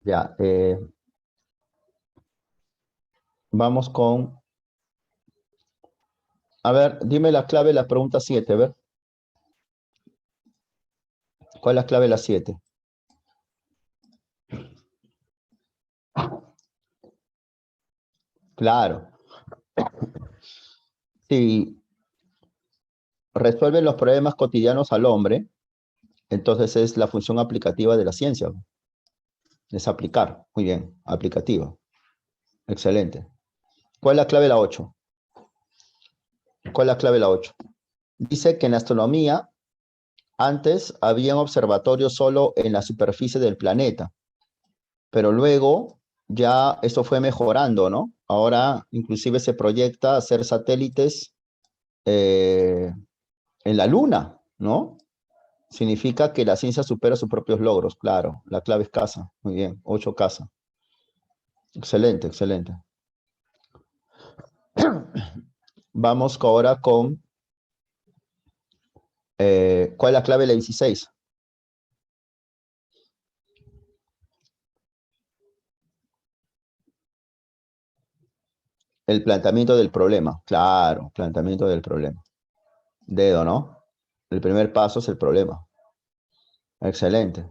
Ya, vamos con... A ver, dime la clave de la pregunta 7, a ver. ¿Cuál es la clave de la 7? Claro. Si resuelven los problemas cotidianos al hombre, entonces es la función aplicativa de la ciencia. Es aplicar. Muy bien, aplicativa. Excelente. ¿Cuál es la clave de la 8? ¿Cuál es la clave de la 8? Dice que en astronomía antes había un observatorio solo en la superficie del planeta, pero luego ya esto fue mejorando, ¿no? Ahora inclusive se proyecta hacer satélites eh, en la Luna, ¿no? Significa que la ciencia supera sus propios logros, claro. La clave es casa. Muy bien, 8 casa. Excelente, excelente. Vamos ahora con, ¿cuál es la clave de la 16? El planteamiento del problema. Claro, planteamiento del problema. Dedo, ¿no? El primer paso es el problema. Excelente.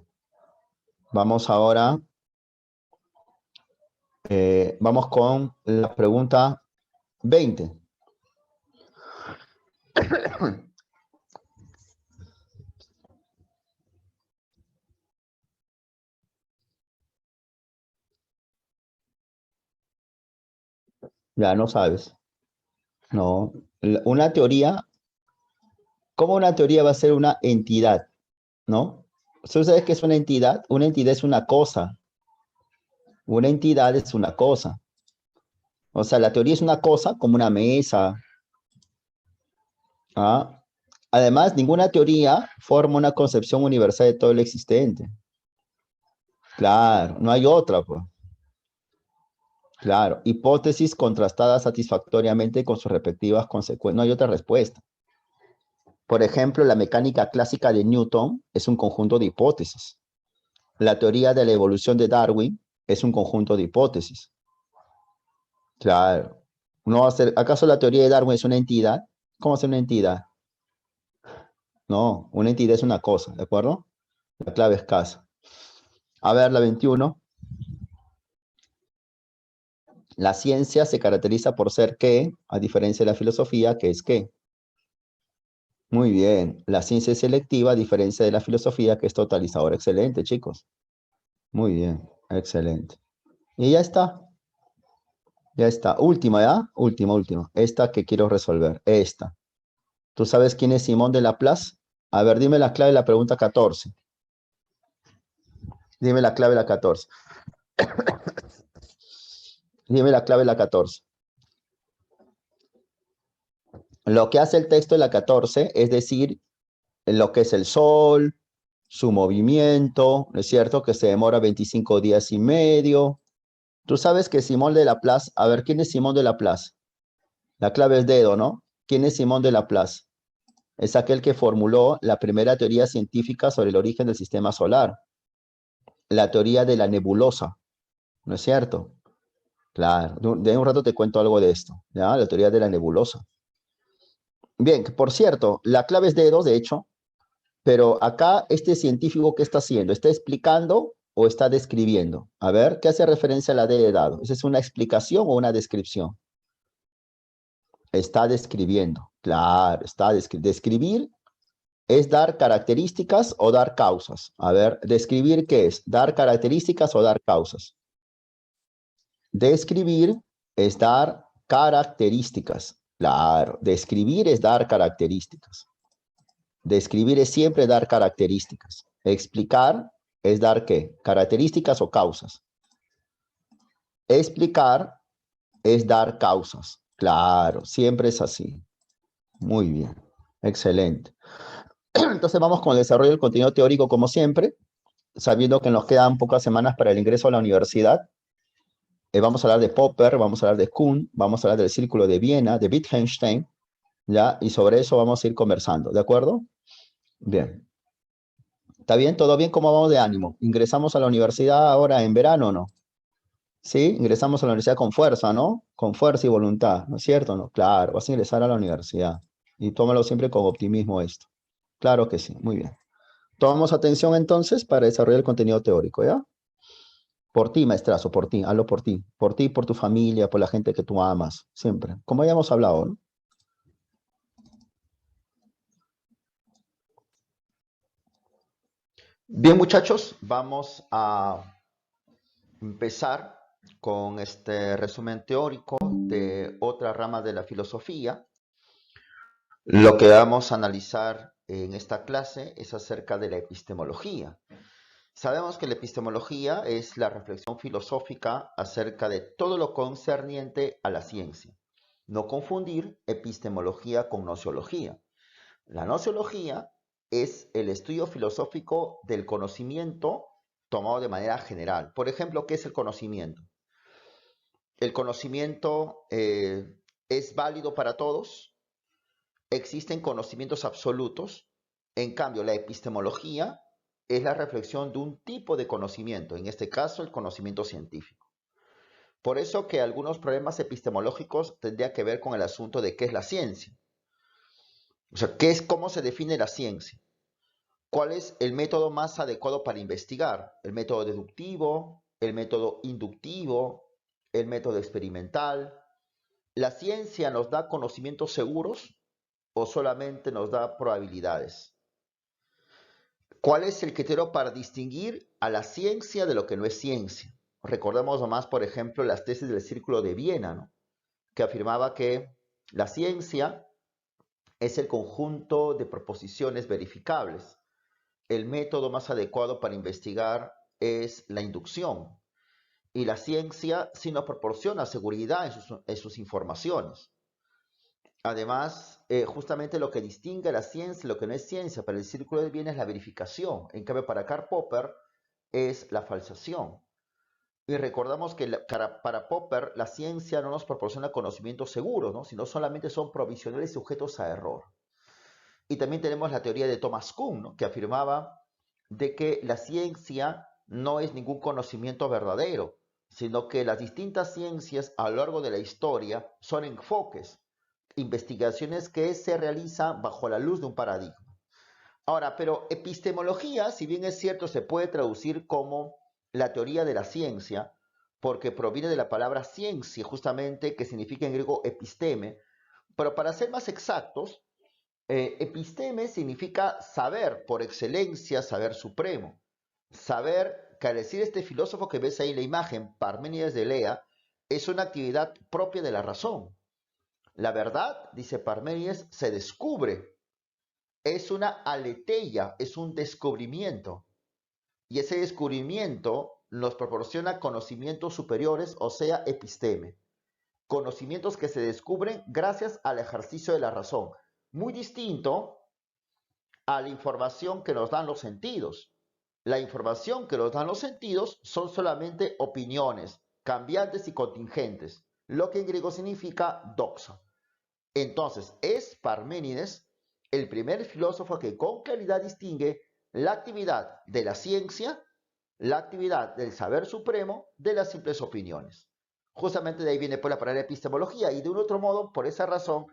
Vamos ahora, vamos con la pregunta 20. Ya no sabes. No. Una teoría, ¿cómo una teoría va a ser una entidad? ¿No? ¿Tú sabes qué es una entidad? Una entidad es una cosa. Una entidad es una cosa. O sea, la teoría es una cosa como una mesa. ¿Ah? Además, ninguna teoría forma una concepción universal de todo lo existente. Claro, no hay otra, pues. Claro, hipótesis contrastadas satisfactoriamente con sus respectivas consecuencias. No hay otra respuesta. Por ejemplo, la mecánica clásica de Newton es un conjunto de hipótesis. La teoría de la evolución de Darwin es un conjunto de hipótesis. Claro. No va a ser, ¿acaso la teoría de Darwin es una entidad? ¿Cómo es una entidad? No, una entidad es una cosa, ¿de acuerdo? La clave es casa. A ver, la 21. La ciencia se caracteriza por ser qué, a diferencia de la filosofía, que es qué. Muy bien. La ciencia es selectiva, a diferencia de la filosofía, que es totalizadora. Excelente, chicos. Muy bien. Excelente. Y ya está. Ya está. Última, ¿ya? Última, última. Esta que quiero resolver. Esta. ¿Tú sabes quién es Simón de Laplace? A ver, dime la clave de la pregunta 14. Dime la clave de la 14. Dime la clave de la 14. Lo que hace el texto de la 14 es decir lo que es el Sol, su movimiento, ¿no es cierto? Que se demora 25 días y medio. Tú sabes que Simón de Laplace, a ver, ¿quién es Simón de Laplace? La clave es dedo, ¿no? ¿Quién es Simón de Laplace? Es aquel que formuló la primera teoría científica sobre el origen del sistema solar, la teoría de la nebulosa, ¿no es cierto? Claro, de un rato te cuento algo de esto, ¿ya? La teoría de la nebulosa. Bien, por cierto, la clave es dedo, de hecho, pero acá este científico, ¿qué está haciendo? ¿Está explicando o está describiendo? A ver, ¿qué hace referencia a la D de dado? ¿Esa es una explicación o una descripción? Está describiendo, claro, está describir es dar características o dar causas. A ver, describir qué es, dar características o dar causas. Describir es dar características. Claro, describir es dar características. Describir es siempre dar características. Explicar es dar qué, características o causas. Explicar es dar causas. Claro, siempre es así. Muy bien, excelente. Entonces vamos con el desarrollo del contenido teórico como siempre, sabiendo que nos quedan pocas semanas para el ingreso a la universidad. Vamos a hablar de Popper, vamos a hablar de Kuhn, vamos a hablar del círculo de Viena, de Wittgenstein, ¿ya? Y sobre eso vamos a ir conversando, ¿de acuerdo? Bien. ¿Está bien? ¿Todo bien? ¿Cómo vamos de ánimo? ¿Ingresamos a la universidad ahora en verano o no? Sí, ingresamos a la universidad con fuerza, ¿no? Con fuerza y voluntad, ¿no es cierto? ¿No? Claro, vas a ingresar a la universidad. Y tómalo siempre con optimismo esto. Claro que sí, muy bien. Tomamos atención entonces para desarrollar el contenido teórico, ¿ya? Por ti, maestrazo, por ti, hazlo por ti. Por ti, por tu familia, por la gente que tú amas, siempre. Como ya hemos hablado, ¿no? Bien, muchachos, vamos a empezar con este resumen teórico de otra rama de la filosofía. Lo que vamos a analizar en esta clase es acerca de la epistemología. Sabemos que la epistemología es la reflexión filosófica acerca de todo lo concerniente a la ciencia. No confundir epistemología con nociología. La nociología es el estudio filosófico del conocimiento tomado de manera general. Por ejemplo, ¿qué es el conocimiento? El conocimiento es válido para todos. Existen conocimientos absolutos. En cambio, la epistemología es la reflexión de un tipo de conocimiento, en este caso el conocimiento científico. Por eso que algunos problemas epistemológicos tendrían que ver con el asunto de qué es la ciencia. O sea, cómo se define la ciencia. ¿Cuál es el método más adecuado para investigar? ¿El método deductivo? ¿El método inductivo? ¿El método experimental? ¿La ciencia nos da conocimientos seguros o solamente nos da probabilidades? ¿Cuál es el criterio para distinguir a la ciencia de lo que no es ciencia? Recordemos nomás, por ejemplo, las tesis del Círculo de Viena, ¿no? Que afirmaba que la ciencia es el conjunto de proposiciones verificables. El método más adecuado para investigar es la inducción. Y la ciencia sí nos proporciona seguridad en sus informaciones. Además, justamente lo que distingue a la ciencia y lo que no es ciencia para el Círculo de Viena es la verificación. En cambio, para Karl Popper es la falsación. Y recordamos que para Popper la ciencia no nos proporciona conocimientos seguros, ¿no? Sino solamente son provisionales y sujetos a error. Y también tenemos la teoría de Thomas Kuhn, ¿no? Que afirmaba de que la ciencia no es ningún conocimiento verdadero, sino que las distintas ciencias a lo largo de la historia son enfoques, investigaciones que se realizan bajo la luz de un paradigma. Ahora, pero epistemología, si bien es cierto, se puede traducir como la teoría de la ciencia, porque proviene de la palabra ciencia, justamente, que significa en griego episteme, pero para ser más exactos, episteme significa saber por excelencia, saber supremo. Saber, que al decir este filósofo que ves ahí en la imagen, Parménides de Elea, es una actividad propia de la razón. La verdad, dice Parménides, se descubre. Es una aletheia, es un descubrimiento. Y ese descubrimiento nos proporciona conocimientos superiores, o sea, episteme. Conocimientos que se descubren gracias al ejercicio de la razón. Muy distinto a la información que nos dan los sentidos. La información que nos dan los sentidos son solamente opiniones, cambiantes y contingentes, lo que en griego significa doxa. Entonces, es Parménides el primer filósofo que con claridad distingue la actividad de la ciencia, la actividad del saber supremo de las simples opiniones. Justamente de ahí viene por la palabra epistemología y de un otro modo, por esa razón,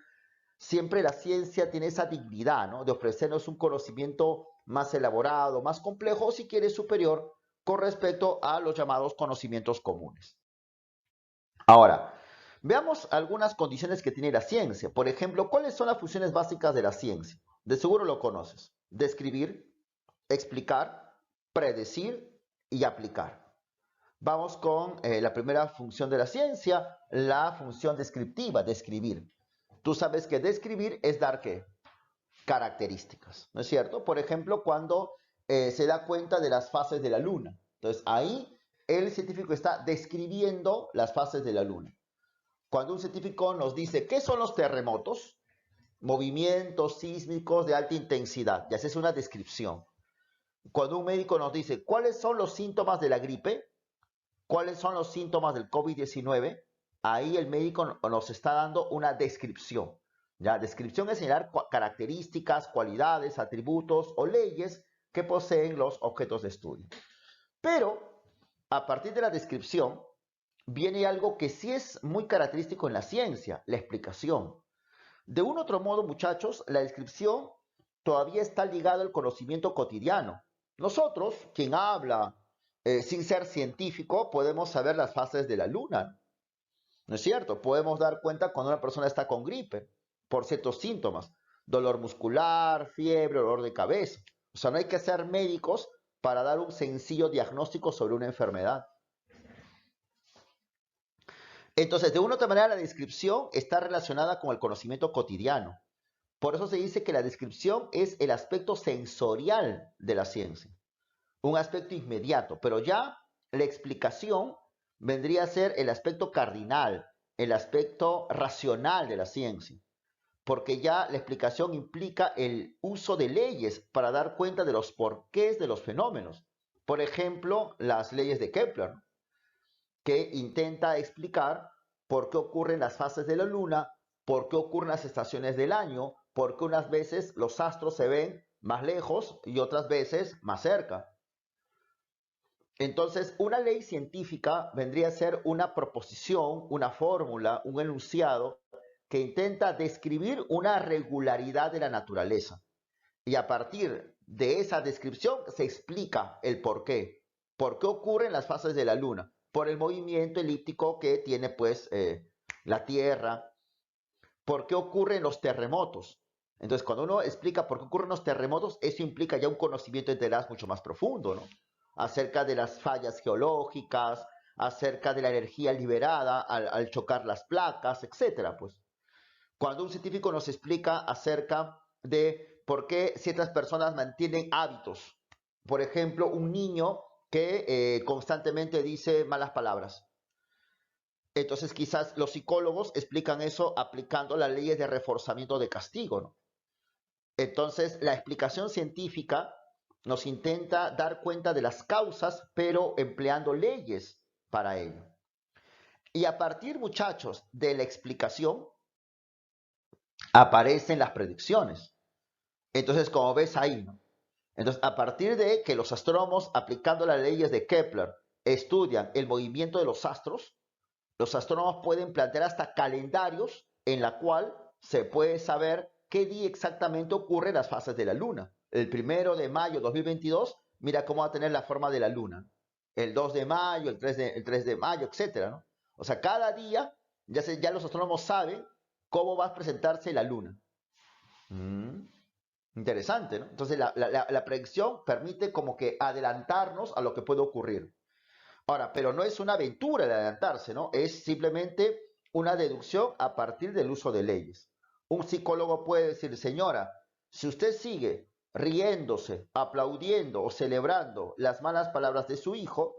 siempre la ciencia tiene esa dignidad, ¿no? De ofrecernos un conocimiento más elaborado, más complejo, o si quiere superior, con respecto a los llamados conocimientos comunes. Ahora, veamos algunas condiciones que tiene la ciencia. Por ejemplo, ¿cuáles son las funciones básicas de la ciencia? De seguro lo conoces. Describir, explicar, predecir y aplicar. Vamos con la primera función de la ciencia, la función descriptiva, describir. Tú sabes que describir es dar ¿qué? Características, ¿no es cierto? Por ejemplo, cuando se da cuenta de las fases de la luna. Entonces, ahí el científico está describiendo las fases de la luna. Cuando un científico nos dice, ¿qué son los terremotos? Movimientos sísmicos de alta intensidad. Ya es una descripción. Cuando un médico nos dice, ¿cuáles son los síntomas de la gripe? ¿Cuáles son los síntomas del COVID-19? Ahí el médico nos está dando una descripción. ¿Ya? Descripción es señalar características, cualidades, atributos o leyes que poseen los objetos de estudio. Pero a partir de la descripción viene algo que sí es muy característico en la ciencia, la explicación. De un otro modo, muchachos, la descripción todavía está ligada al conocimiento cotidiano. Nosotros, quien habla sin ser científico, podemos saber las fases de la luna, ¿no es cierto? Podemos dar cuenta cuando una persona está con gripe por ciertos síntomas, dolor muscular, fiebre, dolor de cabeza. O sea, no hay que ser médicos para dar un sencillo diagnóstico sobre una enfermedad. Entonces, de una u otra manera, la descripción está relacionada con el conocimiento cotidiano. Por eso se dice que la descripción es el aspecto sensorial de la ciencia, un aspecto inmediato, pero ya la explicación vendría a ser el aspecto cardinal, el aspecto racional de la ciencia, porque ya la explicación implica el uso de leyes para dar cuenta de los porqués de los fenómenos. Por ejemplo, las leyes de Kepler, que intenta explicar por qué ocurren las fases de la luna, por qué ocurren las estaciones del año, por qué unas veces los astros se ven más lejos y otras veces más cerca. Entonces, una ley científica vendría a ser una proposición, una fórmula, un enunciado que intenta describir una regularidad de la naturaleza. Y a partir de esa descripción se explica el por qué. ¿Por qué ocurren las fases de la luna? Por el movimiento elíptico que tiene pues la Tierra. ¿Por qué ocurren los terremotos? Entonces, cuando uno explica por qué ocurren los terremotos, eso implica ya un conocimiento detrás mucho más profundo, ¿no? Acerca de las fallas geológicas, acerca de la energía liberada al chocar las placas, etcétera, pues. Cuando un científico nos explica acerca de por qué ciertas personas mantienen hábitos, por ejemplo, un niño que constantemente dice malas palabras. Entonces quizás los psicólogos explican eso aplicando las leyes de reforzamiento de castigo, ¿no? Entonces la explicación científica nos intenta dar cuenta de las causas, pero empleando leyes para ello. Y a partir, muchachos, de la explicación, aparecen las predicciones. Entonces, como ves ahí, ¿no? Entonces, a partir de que los astrónomos, aplicando las leyes de Kepler, estudian el movimiento de los astrónomos pueden plantear hasta calendarios en la cual se puede saber qué día exactamente ocurren las fases de la Luna. El 1 de mayo de 2022, mira cómo va a tener la forma de la Luna. El 2 de mayo, el 3 de mayo, etcétera, ¿no? O sea, cada día ya los astrónomos saben cómo va a presentarse la Luna. Interesante, ¿no? Entonces la predicción permite como que adelantarnos a lo que puede ocurrir. Ahora, pero no es una aventura de adelantarse, ¿no? Es simplemente una deducción a partir del uso de leyes. Un psicólogo puede decir, señora, si usted sigue riéndose, aplaudiendo o celebrando las malas palabras de su hijo,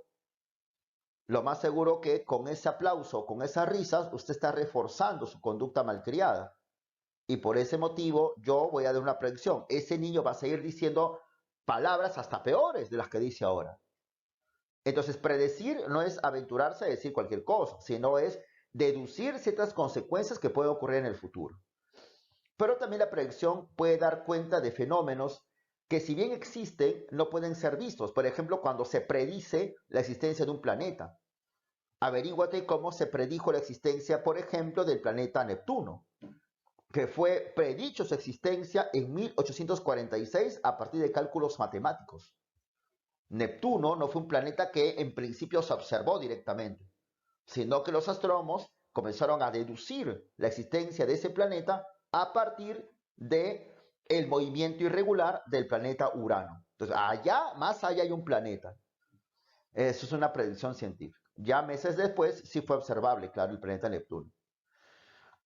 lo más seguro que con ese aplauso, con esas risas, usted está reforzando su conducta malcriada. Y por ese motivo yo voy a dar una predicción. Ese niño va a seguir diciendo palabras hasta peores de las que dice ahora. Entonces, predecir no es aventurarse a decir cualquier cosa, sino es deducir ciertas consecuencias que pueden ocurrir en el futuro. Pero también la predicción puede dar cuenta de fenómenos que si bien existen, no pueden ser vistos. Por ejemplo, cuando se predice la existencia de un planeta. Averíguate cómo se predijo la existencia, por ejemplo, del planeta Neptuno, que fue predicho su existencia en 1846 a partir de cálculos matemáticos. Neptuno no fue un planeta que en principio se observó directamente, sino que los astrónomos comenzaron a deducir la existencia de ese planeta a partir de el movimiento irregular del planeta Urano. Entonces, más allá hay un planeta. Eso es una predicción científica. Ya meses después sí fue observable, claro, el planeta Neptuno.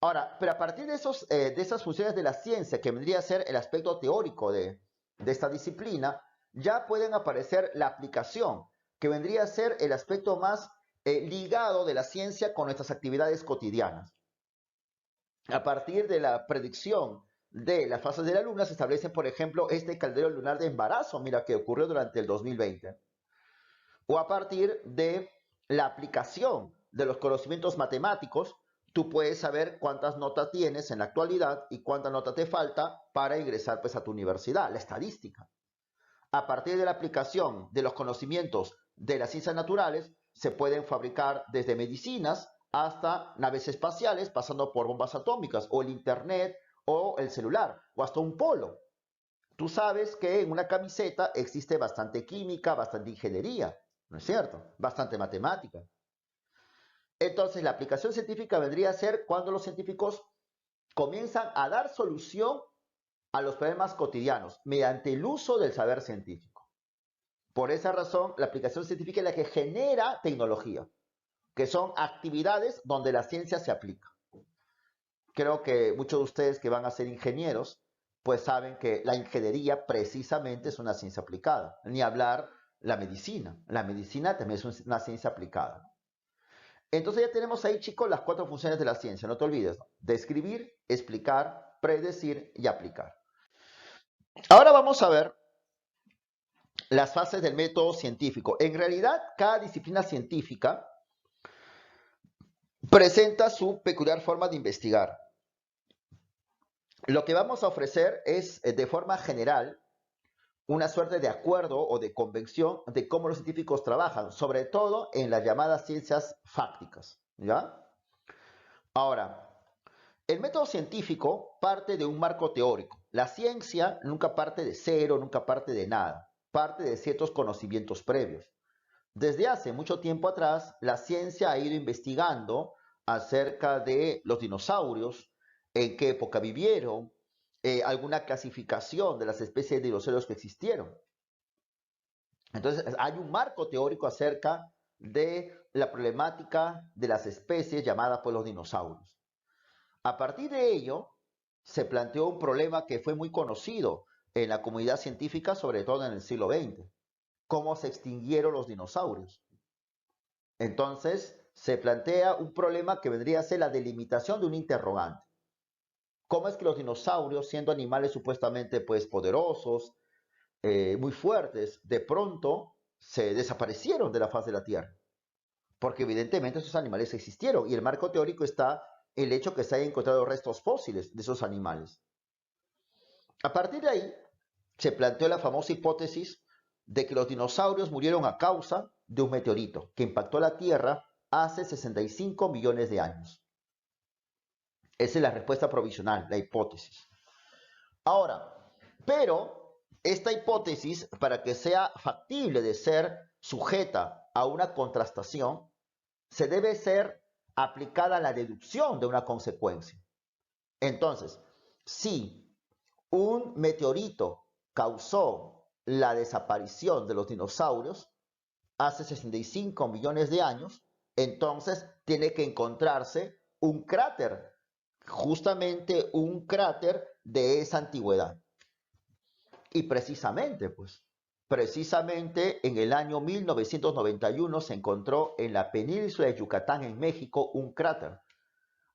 Ahora, pero a partir de esas funciones de la ciencia, que vendría a ser el aspecto teórico de esta disciplina, ya pueden aparecer la aplicación, que vendría a ser el aspecto más ligado de la ciencia con nuestras actividades cotidianas. A partir de la predicción de las fases de la Luna se establece, por ejemplo, este caldero lunar de embarazo, mira, que ocurrió durante el 2020. O a partir de la aplicación de los conocimientos matemáticos, tú puedes saber cuántas notas tienes en la actualidad y cuánta nota te falta para ingresar pues, a tu universidad, la estadística. A partir de la aplicación de los conocimientos de las ciencias naturales, se pueden fabricar desde medicinas hasta naves espaciales, pasando por bombas atómicas, o el internet, o el celular, o hasta un polo. Tú sabes que en una camiseta existe bastante química, bastante ingeniería, ¿no es cierto? Bastante matemática. Entonces, la aplicación científica vendría a ser cuando los científicos comienzan a dar solución a los problemas cotidianos mediante el uso del saber científico. Por esa razón, la aplicación científica es la que genera tecnología, que son actividades donde la ciencia se aplica. Creo que muchos de ustedes que van a ser ingenieros, pues saben que la ingeniería precisamente es una ciencia aplicada. Ni hablar la medicina. La medicina también es una ciencia aplicada. Entonces ya tenemos ahí, chicos, las 4 funciones de la ciencia. No te olvides, ¿no? Describir, explicar, predecir y aplicar. Ahora vamos a ver las fases del método científico. En realidad, cada disciplina científica presenta su peculiar forma de investigar. Lo que vamos a ofrecer es, de forma general, una suerte de acuerdo o de convención de cómo los científicos trabajan, sobre todo en las llamadas ciencias fácticas, ¿ya? Ahora, el método científico parte de un marco teórico. La ciencia nunca parte de cero, nunca parte de nada, parte de ciertos conocimientos previos. Desde hace mucho tiempo atrás, la ciencia ha ido investigando acerca de los dinosaurios, en qué época vivieron, alguna clasificación de las especies de dinosaurios que existieron. Entonces, hay un marco teórico acerca de la problemática de las especies llamadas por los dinosaurios. A partir de ello, se planteó un problema que fue muy conocido en la comunidad científica, sobre todo en el siglo XX, cómo se extinguieron los dinosaurios. Entonces, se plantea un problema que vendría a ser la delimitación de un interrogante. ¿Cómo es que los dinosaurios, siendo animales supuestamente pues poderosos, muy fuertes, de pronto se desaparecieron de la faz de la Tierra? Porque evidentemente esos animales existieron y el marco teórico está el hecho que se hayan encontrado restos fósiles de esos animales. A partir de ahí, se planteó la famosa hipótesis de que los dinosaurios murieron a causa de un meteorito que impactó la Tierra hace 65 millones de años. Esa es la respuesta provisional, la hipótesis. Ahora, pero esta hipótesis, para que sea factible de ser sujeta a una contrastación, se debe ser aplicada la deducción de una consecuencia. Entonces, si un meteorito causó la desaparición de los dinosaurios hace 65 millones de años, entonces tiene que encontrarse un cráter, justamente un cráter de esa antigüedad. Y precisamente en el año 1991 se encontró en la península de Yucatán, en México, un cráter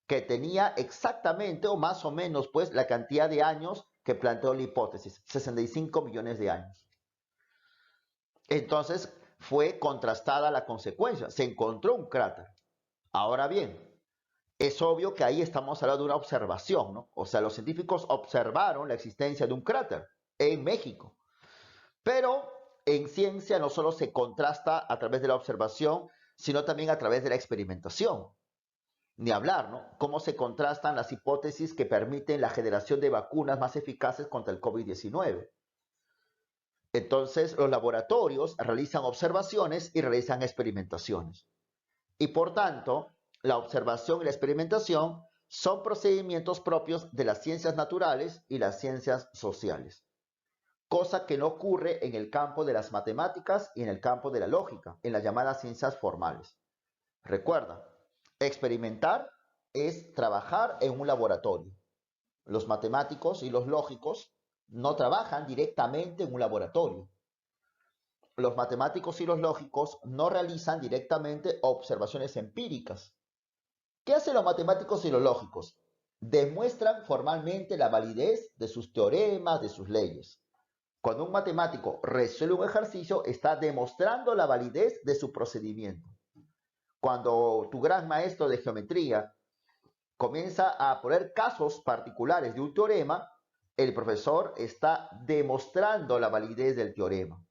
que tenía exactamente o más o menos pues la cantidad de años que planteó la hipótesis, 65 millones de años. Entonces fue contrastada la consecuencia, se encontró un cráter. Ahora bien, es obvio que ahí estamos hablando de una observación, ¿no? O sea, los científicos observaron la existencia de un cráter en México. Pero en ciencia no solo se contrasta a través de la observación, sino también a través de la experimentación. Ni hablar, ¿no? Cómo se contrastan las hipótesis que permiten la generación de vacunas más eficaces contra el COVID-19. Entonces, los laboratorios realizan observaciones y realizan experimentaciones. Y por tanto, la observación y la experimentación son procedimientos propios de las ciencias naturales y las ciencias sociales, cosa que no ocurre en el campo de las matemáticas y en el campo de la lógica, en las llamadas ciencias formales. Recuerda, experimentar es trabajar en un laboratorio. Los matemáticos y los lógicos no trabajan directamente en un laboratorio. Los matemáticos y los lógicos no realizan directamente observaciones empíricas. ¿Qué hacen los matemáticos y los lógicos? Demuestran formalmente la validez de sus teoremas, de sus leyes. Cuando un matemático resuelve un ejercicio, está demostrando la validez de su procedimiento. Cuando tu gran maestro de geometría comienza a poner casos particulares de un teorema, el profesor está demostrando la validez del teorema.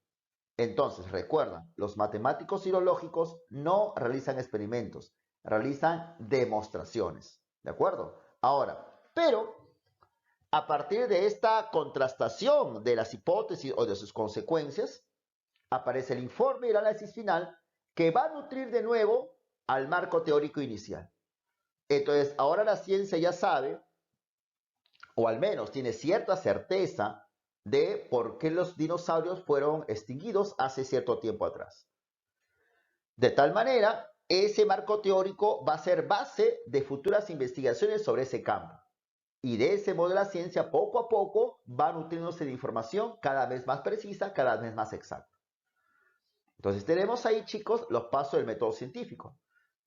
Entonces, recuerda, los matemáticos y los lógicos no realizan experimentos, realizan demostraciones. ¿De acuerdo? Ahora, pero a partir de esta contrastación de las hipótesis o de sus consecuencias, aparece el informe y el análisis final que va a nutrir de nuevo al marco teórico inicial. Entonces, ahora la ciencia ya sabe, o al menos tiene cierta certeza de por qué los dinosaurios fueron extinguidos hace cierto tiempo atrás. De tal manera, ese marco teórico va a ser base de futuras investigaciones sobre ese campo. Y de ese modo la ciencia poco a poco va nutriéndose de información cada vez más precisa, cada vez más exacta. Entonces tenemos ahí, chicos, los pasos del método científico.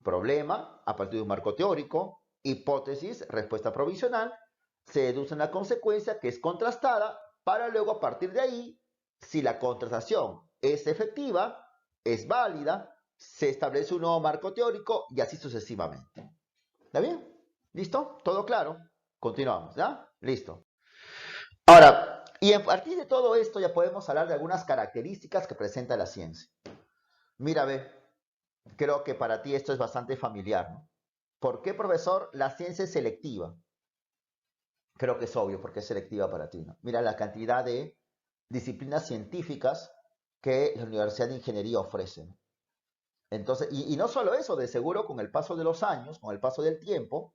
Problema, a partir de un marco teórico, hipótesis, respuesta provisional, se deduce una consecuencia que es contrastada para luego a partir de ahí, si la contrastación es efectiva, es válida, se establece un nuevo marco teórico y así sucesivamente. ¿Está bien? ¿Listo? ¿Todo claro? Continuamos, ¿ya? Listo. Ahora, y a partir de todo esto ya podemos hablar de algunas características que presenta la ciencia. Mira, ve, creo que para ti esto es bastante familiar, ¿no? ¿Por qué, profesor, la ciencia es selectiva? Creo que es obvio porque es selectiva para ti, ¿no? Mira la cantidad de disciplinas científicas que la Universidad de Ingeniería ofrece, ¿no? Entonces, y no solo eso, de seguro con el paso de los años, con el paso del tiempo,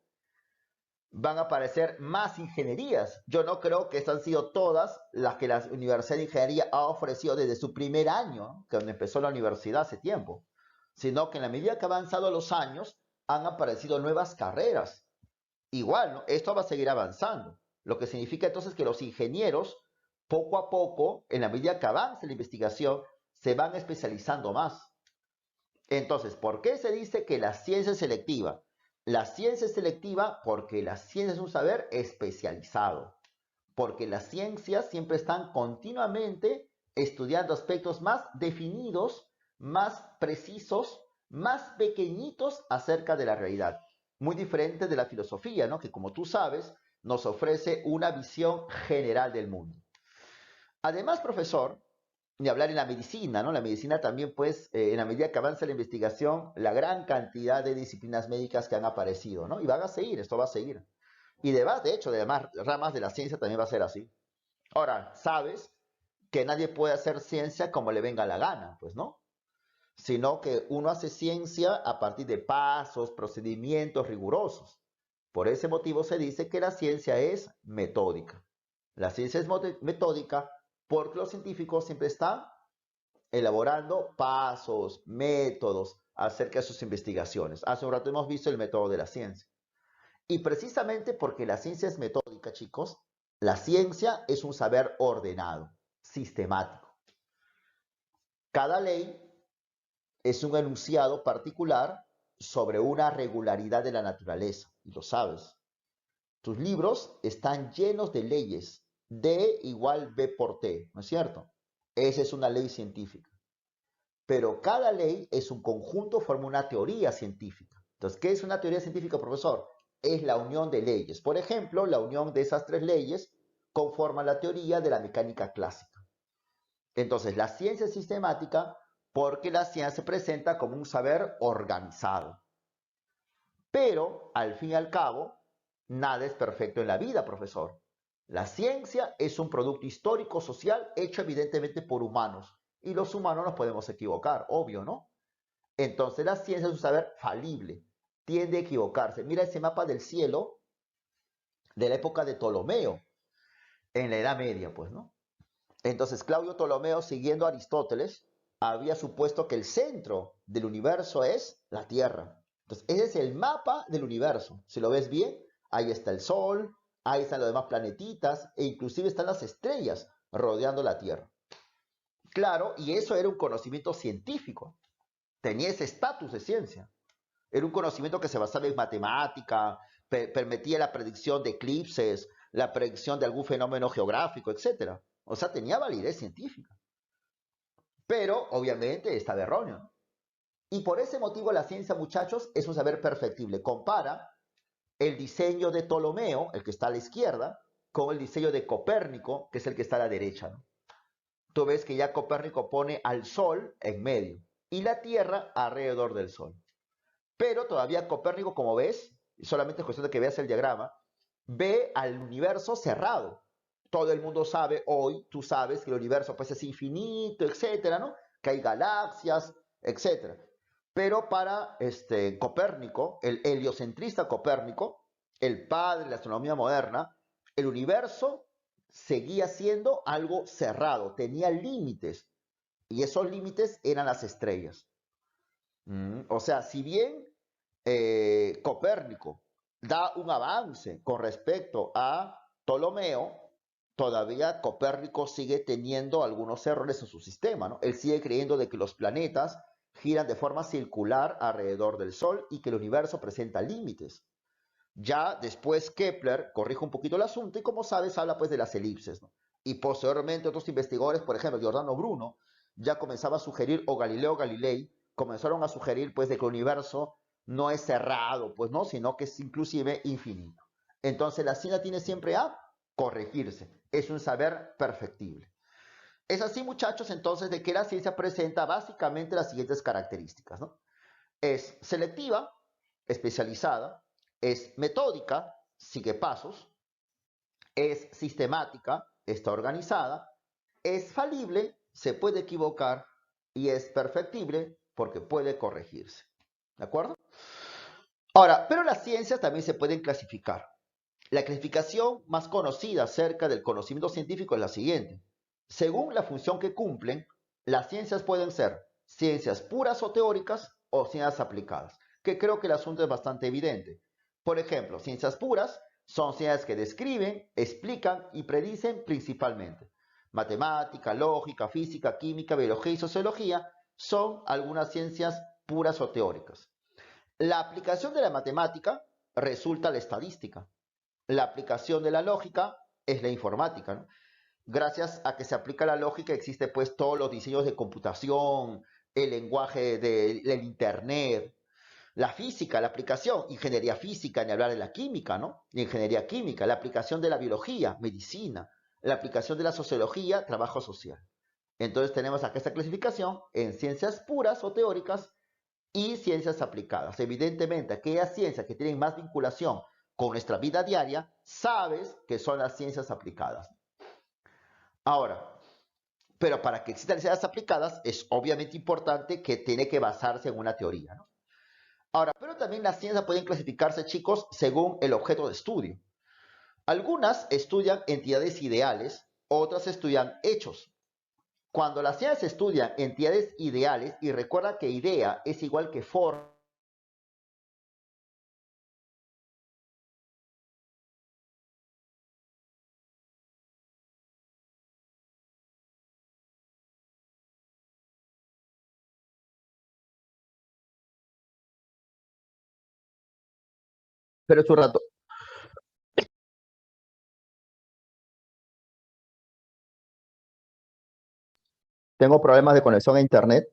van a aparecer más ingenierías. Yo no creo que estas han sido todas las que la Universidad de Ingeniería ha ofrecido desde su primer año, ¿no? Que donde empezó la universidad hace tiempo, sino que en la medida que han avanzado los años, han aparecido nuevas carreras. Igual, ¿no? Esto va a seguir avanzando, lo que significa entonces que los ingenieros, poco a poco, en la medida que avance la investigación, se van especializando más. Entonces, ¿por qué se dice que la ciencia es selectiva? La ciencia es selectiva porque la ciencia es un saber especializado, porque las ciencias siempre están continuamente estudiando aspectos más definidos, más precisos, más pequeñitos acerca de la realidad. Muy diferente de la filosofía, ¿no? Que como tú sabes, nos ofrece una visión general del mundo. Además, profesor, ni hablar en la medicina, ¿no? La medicina también, pues, en la medida que avanza la investigación, la gran cantidad de disciplinas médicas que han aparecido, ¿no? Y van a seguir, esto va a seguir. Y de hecho, de demás ramas de la ciencia también va a ser así. Ahora, sabes que nadie puede hacer ciencia como le venga la gana, pues, ¿no? Sino que uno hace ciencia a partir de pasos, procedimientos rigurosos. Por ese motivo se dice que la ciencia es metódica. La ciencia es metódica porque los científicos siempre están elaborando pasos, métodos acerca de sus investigaciones. Hace un rato hemos visto el método de la ciencia. Y precisamente porque la ciencia es metódica, chicos, la ciencia es un saber ordenado, sistemático. Cada ley es un enunciado particular sobre una regularidad de la naturaleza, y lo sabes. Tus libros están llenos de leyes. D igual B por T, ¿no es cierto? Esa es una ley científica. Pero cada ley es un conjunto, forma una teoría científica. Entonces, ¿qué es una teoría científica, profesor? Es la unión de leyes. Por ejemplo, la unión de esas tres leyes conforma la teoría de la mecánica clásica. Entonces, la ciencia es sistemática porque la ciencia se presenta como un saber organizado. Pero, al fin y al cabo, nada es perfecto en la vida, profesor. La ciencia es un producto histórico-social hecho evidentemente por humanos. Y los humanos nos podemos equivocar, obvio, ¿no? Entonces la ciencia es un saber falible, tiende a equivocarse. Mira ese mapa del cielo de la época de Ptolomeo, en la Edad Media, pues, ¿no? Entonces Claudio Ptolomeo, siguiendo a Aristóteles, había supuesto que el centro del universo es la Tierra. Entonces ese es el mapa del universo. Si lo ves bien, ahí está el Sol, ahí están los demás planetitas e inclusive están las estrellas rodeando la Tierra. Claro, y eso era un conocimiento científico. Tenía ese estatus de ciencia. Era un conocimiento que se basaba en matemática, permitía la predicción de eclipses, la predicción de algún fenómeno geográfico, etc. O sea, tenía validez científica. Pero, obviamente, estaba erróneo, ¿no? Y por ese motivo la ciencia, muchachos, es un saber perfectible. Compara el diseño de Ptolomeo, el que está a la izquierda, con el diseño de Copérnico, que es el que está a la derecha, ¿no? Tú ves que ya Copérnico pone al Sol en medio y la Tierra alrededor del Sol. Pero todavía Copérnico, como ves, solamente es cuestión de que veas el diagrama, ve al universo cerrado. Todo el mundo sabe hoy, tú sabes que el universo pues es infinito, etcétera, ¿no? Que hay galaxias, etcétera. Pero para Copérnico, el heliocentrista Copérnico, el padre de la astronomía moderna, el universo seguía siendo algo cerrado, tenía límites, y esos límites eran las estrellas. O sea, si bien Copérnico da un avance con respecto a Ptolomeo, todavía Copérnico sigue teniendo algunos errores en su sistema, ¿no? Él sigue creyendo de que los planetas giran de forma circular alrededor del Sol y que el universo presenta límites. Ya después Kepler corrige un poquito el asunto y, como sabes, habla pues de las elipses, ¿no? Y posteriormente otros investigadores, por ejemplo Giordano Bruno, ya comenzaba a sugerir, o Galileo Galilei, comenzaron a sugerir pues de que el universo no es cerrado, pues no, sino que es inclusive infinito. Entonces la ciencia tiene siempre a corregirse, es un saber perfectible. Es así, muchachos, entonces, de que la ciencia presenta básicamente las siguientes características, ¿no? Es selectiva, especializada, es metódica, sigue pasos, es sistemática, está organizada, es falible, se puede equivocar y es perfectible porque puede corregirse. ¿De acuerdo? Ahora, pero las ciencias también se pueden clasificar. La clasificación más conocida acerca del conocimiento científico es la siguiente. Según la función que cumplen, las ciencias pueden ser ciencias puras o teóricas o ciencias aplicadas, que creo que el asunto es bastante evidente. Por ejemplo, ciencias puras son ciencias que describen, explican y predicen principalmente. Matemática, lógica, física, química, biología y sociología son algunas ciencias puras o teóricas. La aplicación de la matemática resulta la estadística. La aplicación de la lógica es la informática, ¿no? Gracias a que se aplica la lógica existe pues todos los diseños de computación, el lenguaje del internet, la física, la aplicación, ingeniería física, ni hablar de la química, ¿no? Ingeniería química, la aplicación de la biología, medicina, la aplicación de la sociología, trabajo social. Entonces tenemos acá esta clasificación en ciencias puras o teóricas y ciencias aplicadas. Evidentemente, aquellas ciencias que tienen más vinculación con nuestra vida diaria, sabes que son las ciencias aplicadas. Ahora, pero para que existan ciencias aplicadas es obviamente importante que tiene que basarse en una teoría, ¿no? Ahora, pero también las ciencias pueden clasificarse, chicos, según el objeto de estudio. Algunas estudian entidades ideales, otras estudian hechos. Cuando las ciencias estudian entidades ideales, y recuerda que idea es igual que forma, pero es un rato. Tengo problemas de conexión a internet.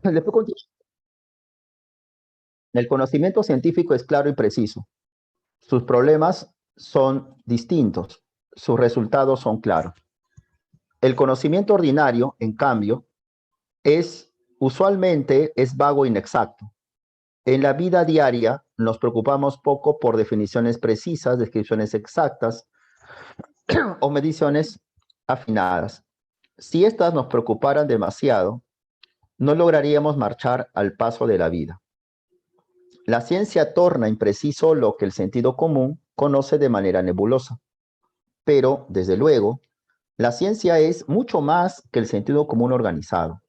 Después el conocimiento científico es claro y preciso. Sus problemas son distintos. Sus resultados son claros. El conocimiento ordinario, en cambio, usualmente es vago e inexacto. En la vida diaria nos preocupamos poco por definiciones precisas, descripciones exactas o mediciones afinadas. Si estas nos preocuparan demasiado, no lograríamos marchar al paso de la vida. La ciencia torna impreciso lo que el sentido común conoce de manera nebulosa. Pero, desde luego, la ciencia es mucho más que el sentido común organizado.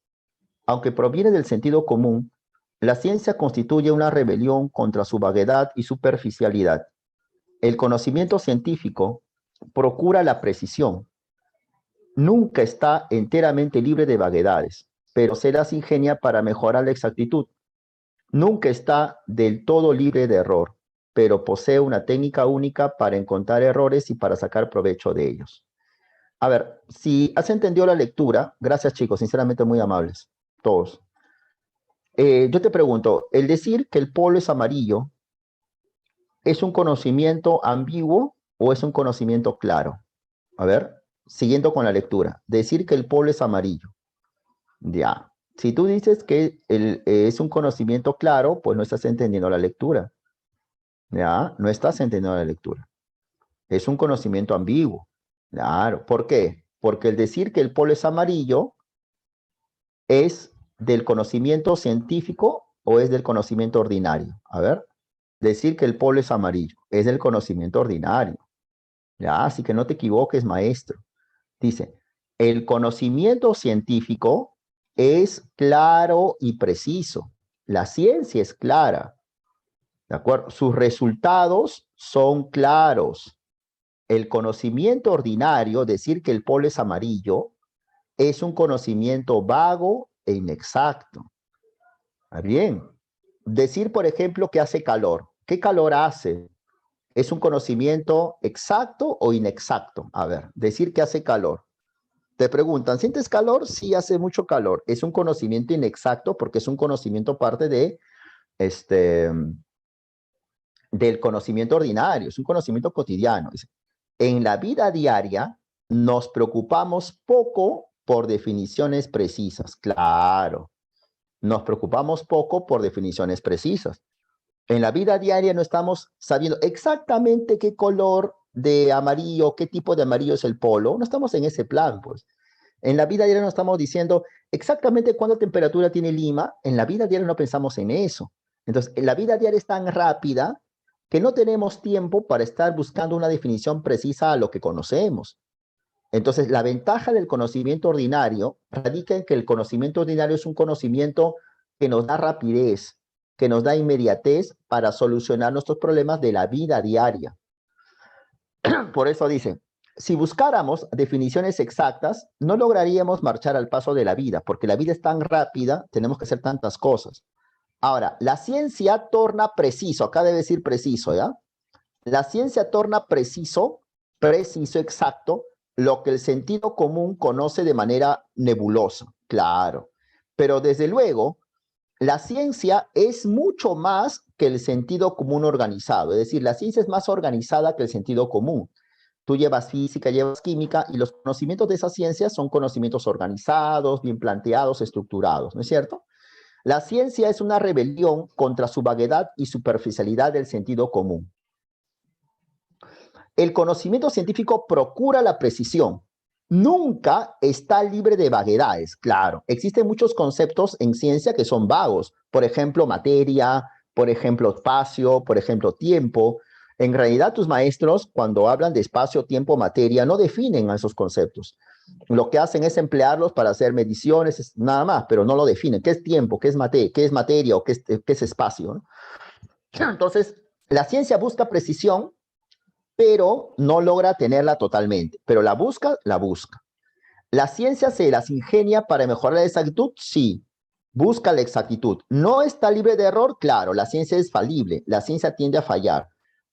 Aunque proviene del sentido común, la ciencia constituye una rebelión contra su vaguedad y superficialidad. El conocimiento científico procura la precisión. Nunca está enteramente libre de vaguedades, pero se las ingenia para mejorar la exactitud. Nunca está del todo libre de error, pero posee una técnica única para encontrar errores y para sacar provecho de ellos. A ver, si has entendido la lectura, gracias chicos, sinceramente muy amables, todos. Yo te pregunto, el decir que el polo es amarillo, ¿es un conocimiento ambiguo o es un conocimiento claro? A ver, siguiendo con la lectura, decir que el polo es amarillo. Ya, si tú dices que es un conocimiento claro, pues no estás entendiendo la lectura. Ya, no estás entendiendo la lectura. Es un conocimiento ambiguo. Claro, ¿por qué? Porque el decir que el polo es amarillo es del conocimiento científico o es del conocimiento ordinario. A ver, decir que el polo es amarillo es del conocimiento ordinario. Ya, así que no te equivoques, maestro. Dice, el conocimiento científico es claro y preciso. La ciencia es clara, ¿de acuerdo? Sus resultados son claros. El conocimiento ordinario, decir que el polo es amarillo, es un conocimiento vago e inexacto. Bien. Decir, por ejemplo, que hace calor. ¿Qué calor hace? ¿Es un conocimiento exacto o inexacto? A ver, decir que hace calor. Te preguntan, ¿sientes calor? Sí, hace mucho calor. Es un conocimiento inexacto porque es un conocimiento parte de del conocimiento ordinario, es un conocimiento cotidiano. En la vida diaria nos preocupamos poco por definiciones precisas. Claro, nos preocupamos poco por definiciones precisas. En la vida diaria no estamos sabiendo exactamente qué color de amarillo, qué tipo de amarillo es el polo. No estamos en ese plan, pues. En la vida diaria no estamos diciendo exactamente cuánta temperatura tiene Lima. En la vida diaria no pensamos en eso. Entonces, la vida diaria es tan rápida que no tenemos tiempo para estar buscando una definición precisa a lo que conocemos. Entonces, la ventaja del conocimiento ordinario radica en que el conocimiento ordinario es un conocimiento que nos da rapidez, que nos da inmediatez para solucionar nuestros problemas de la vida diaria. Por eso dice, si buscáramos definiciones exactas, no lograríamos marchar al paso de la vida, porque la vida es tan rápida, tenemos que hacer tantas cosas. Ahora, la ciencia torna preciso, acá debe decir preciso, ¿ya? La ciencia torna preciso, exacto, lo que el sentido común conoce de manera nebulosa, claro. Pero desde luego, la ciencia es mucho más que el sentido común organizado, es decir, la ciencia es más organizada que el sentido común. Tú llevas física, llevas química y los conocimientos de esas ciencias son conocimientos organizados, bien planteados, estructurados, ¿no es cierto? La ciencia es una rebelión contra su vaguedad y superficialidad del sentido común. El conocimiento científico procura la precisión. Nunca está libre de vaguedades, claro. Existen muchos conceptos en ciencia que son vagos. Por ejemplo, materia, por ejemplo, espacio, por ejemplo, tiempo. En realidad, tus maestros, cuando hablan de espacio, tiempo, materia, no definen esos conceptos. Lo que hacen es emplearlos para hacer mediciones, nada más, pero no lo definen. ¿Qué es tiempo? ¿Qué es materia? ¿O qué es espacio? ¿No? Entonces, la ciencia busca precisión, pero no logra tenerla totalmente. Pero la busca, la busca. ¿La ciencia se las ingenia para mejorar la exactitud? Sí. Busca la exactitud. ¿No está libre de error? Claro, la ciencia es falible, la ciencia tiende a fallar,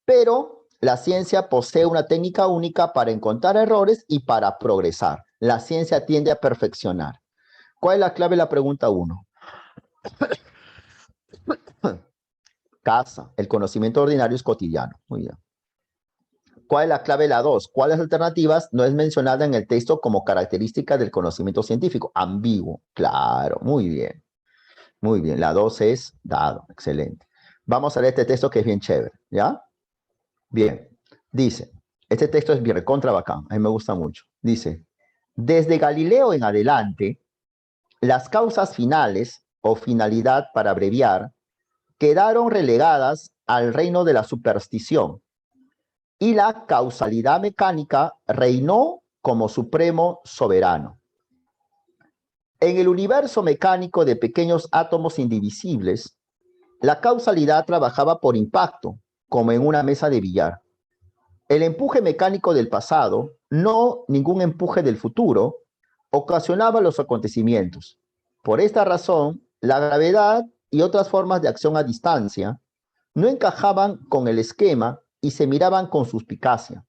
pero la ciencia posee una técnica única para encontrar errores y para progresar. La ciencia tiende a perfeccionar. ¿Cuál es la clave de la pregunta 1? Casa, el conocimiento ordinario es cotidiano. Muy bien. ¿Cuál es la clave de la 2? ¿Cuáles alternativas no es mencionada en el texto como característica del conocimiento científico? Ambiguo. Claro, muy bien. Muy bien. La 2 es dado. Excelente. Vamos a leer este texto que es bien chévere. ¿Ya? Bien. Dice, este texto es bien recontra bacán. A mí me gusta mucho. Dice, desde Galileo en adelante, las causas finales o finalidad para abreviar quedaron relegadas al reino de la superstición y la causalidad mecánica reinó como supremo soberano. En el universo mecánico de pequeños átomos indivisibles, la causalidad trabajaba por impacto, como en una mesa de billar. El empuje mecánico del pasado, no ningún empuje del futuro, ocasionaba los acontecimientos. Por esta razón, la gravedad y otras formas de acción a distancia no encajaban con el esquema y se miraban con suspicacia,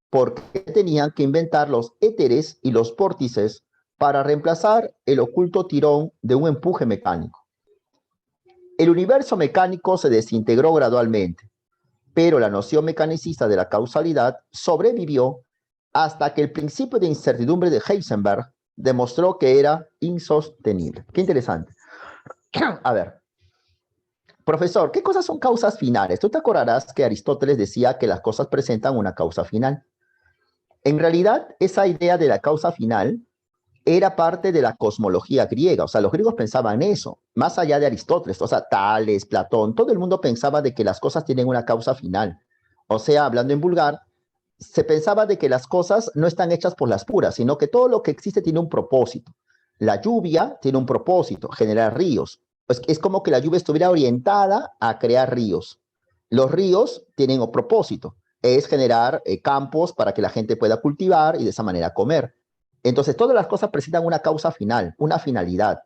porque tenían que inventar los éteres y los vórtices para reemplazar el oculto tirón de un empuje mecánico. El universo mecánico se desintegró gradualmente, pero la noción mecanicista de la causalidad sobrevivió hasta que el principio de incertidumbre de Heisenberg demostró que era insostenible. Qué interesante. A ver, profesor, ¿qué cosas son causas finales? Tú te acordarás que Aristóteles decía que las cosas presentan una causa final. En realidad, esa idea de la causa final era parte de la cosmología griega, o sea, los griegos pensaban eso, más allá de Aristóteles, o sea, Tales, Platón, todo el mundo pensaba de que las cosas tienen una causa final. O sea, hablando en vulgar, se pensaba de que las cosas no están hechas por las puras, sino que todo lo que existe tiene un propósito. La lluvia tiene un propósito, generar ríos. Pues es como que la lluvia estuviera orientada a crear ríos. Los ríos tienen un propósito, es generar campos para que la gente pueda cultivar y de esa manera comer. Entonces, todas las cosas presentan una causa final, una finalidad.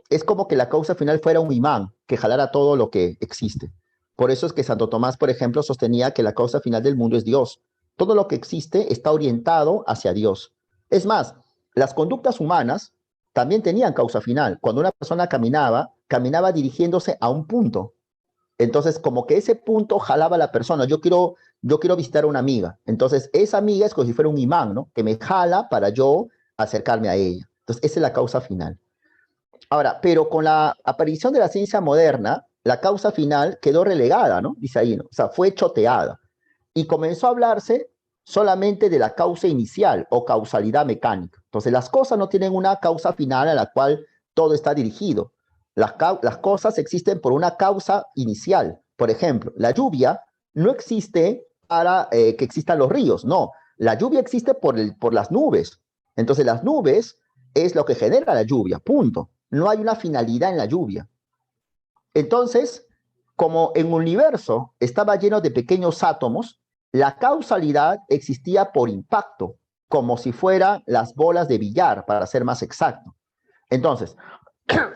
Es como que la causa final fuera un imán que jalara todo lo que existe. Por eso es que Santo Tomás, por ejemplo, sostenía que la causa final del mundo es Dios. Todo lo que existe está orientado hacia Dios. Es más, las conductas humanas también tenían causa final. Cuando una persona caminaba, caminaba dirigiéndose a un punto. Entonces, como que ese punto jalaba a la persona. Yo quiero visitar a una amiga. Entonces, esa amiga es como si fuera un imán, ¿no? Que me jala para yo acercarme a ella. Entonces, esa es la causa final. Ahora, pero con la aparición de la ciencia moderna, la causa final quedó relegada, ¿no? Dice ahí, ¿no? O sea, fue choteada. Y comenzó a hablarse solamente de la causa inicial o causalidad mecánica. Entonces, las cosas no tienen una causa final a la cual todo está dirigido. Las cosas existen por una causa inicial. Por ejemplo, la lluvia no existe para que existan los ríos, no. La lluvia existe por las nubes. Entonces, las nubes es lo que genera la lluvia, punto. No hay una finalidad en la lluvia. Entonces, como en un universo estaba lleno de pequeños átomos, la causalidad existía por impacto, como si fueran las bolas de billar, para ser más exacto. Entonces,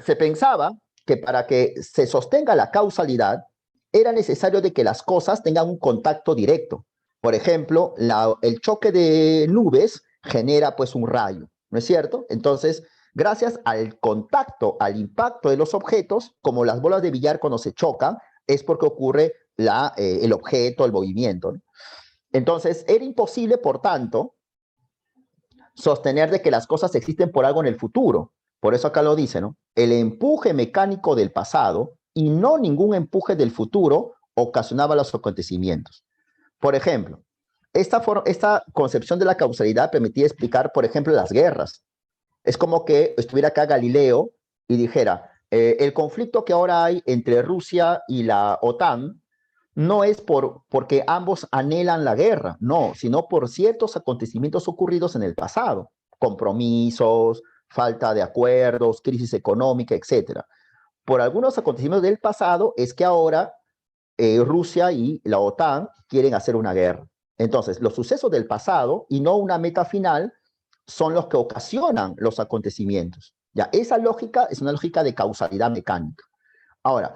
se pensaba que para que se sostenga la causalidad, era necesario de que las cosas tengan un contacto directo. Por ejemplo, el choque de nubes genera pues un rayo, ¿no es cierto? Entonces, gracias al contacto, al impacto de los objetos, como las bolas de billar cuando se chocan, es porque ocurre el objeto, el movimiento, ¿no? Entonces, era imposible, por tanto, sostener de que las cosas existen por algo en el futuro. Por eso acá lo dice, ¿no? El empuje mecánico del pasado y no ningún empuje del futuro ocasionaba los acontecimientos. Por ejemplo, esta concepción de la causalidad permitía explicar, por ejemplo, las guerras. Es como que estuviera acá Galileo y dijera, el conflicto que ahora hay entre Rusia y la OTAN no es porque ambos anhelan la guerra, no, sino por ciertos acontecimientos ocurridos en el pasado, compromisos, falta de acuerdos, crisis económica, etcétera. Por algunos acontecimientos del pasado es que ahora Rusia y la OTAN quieren hacer una guerra. Entonces, los sucesos del pasado y no una meta final son los que ocasionan los acontecimientos. Ya, esa lógica es una lógica de causalidad mecánica. Ahora,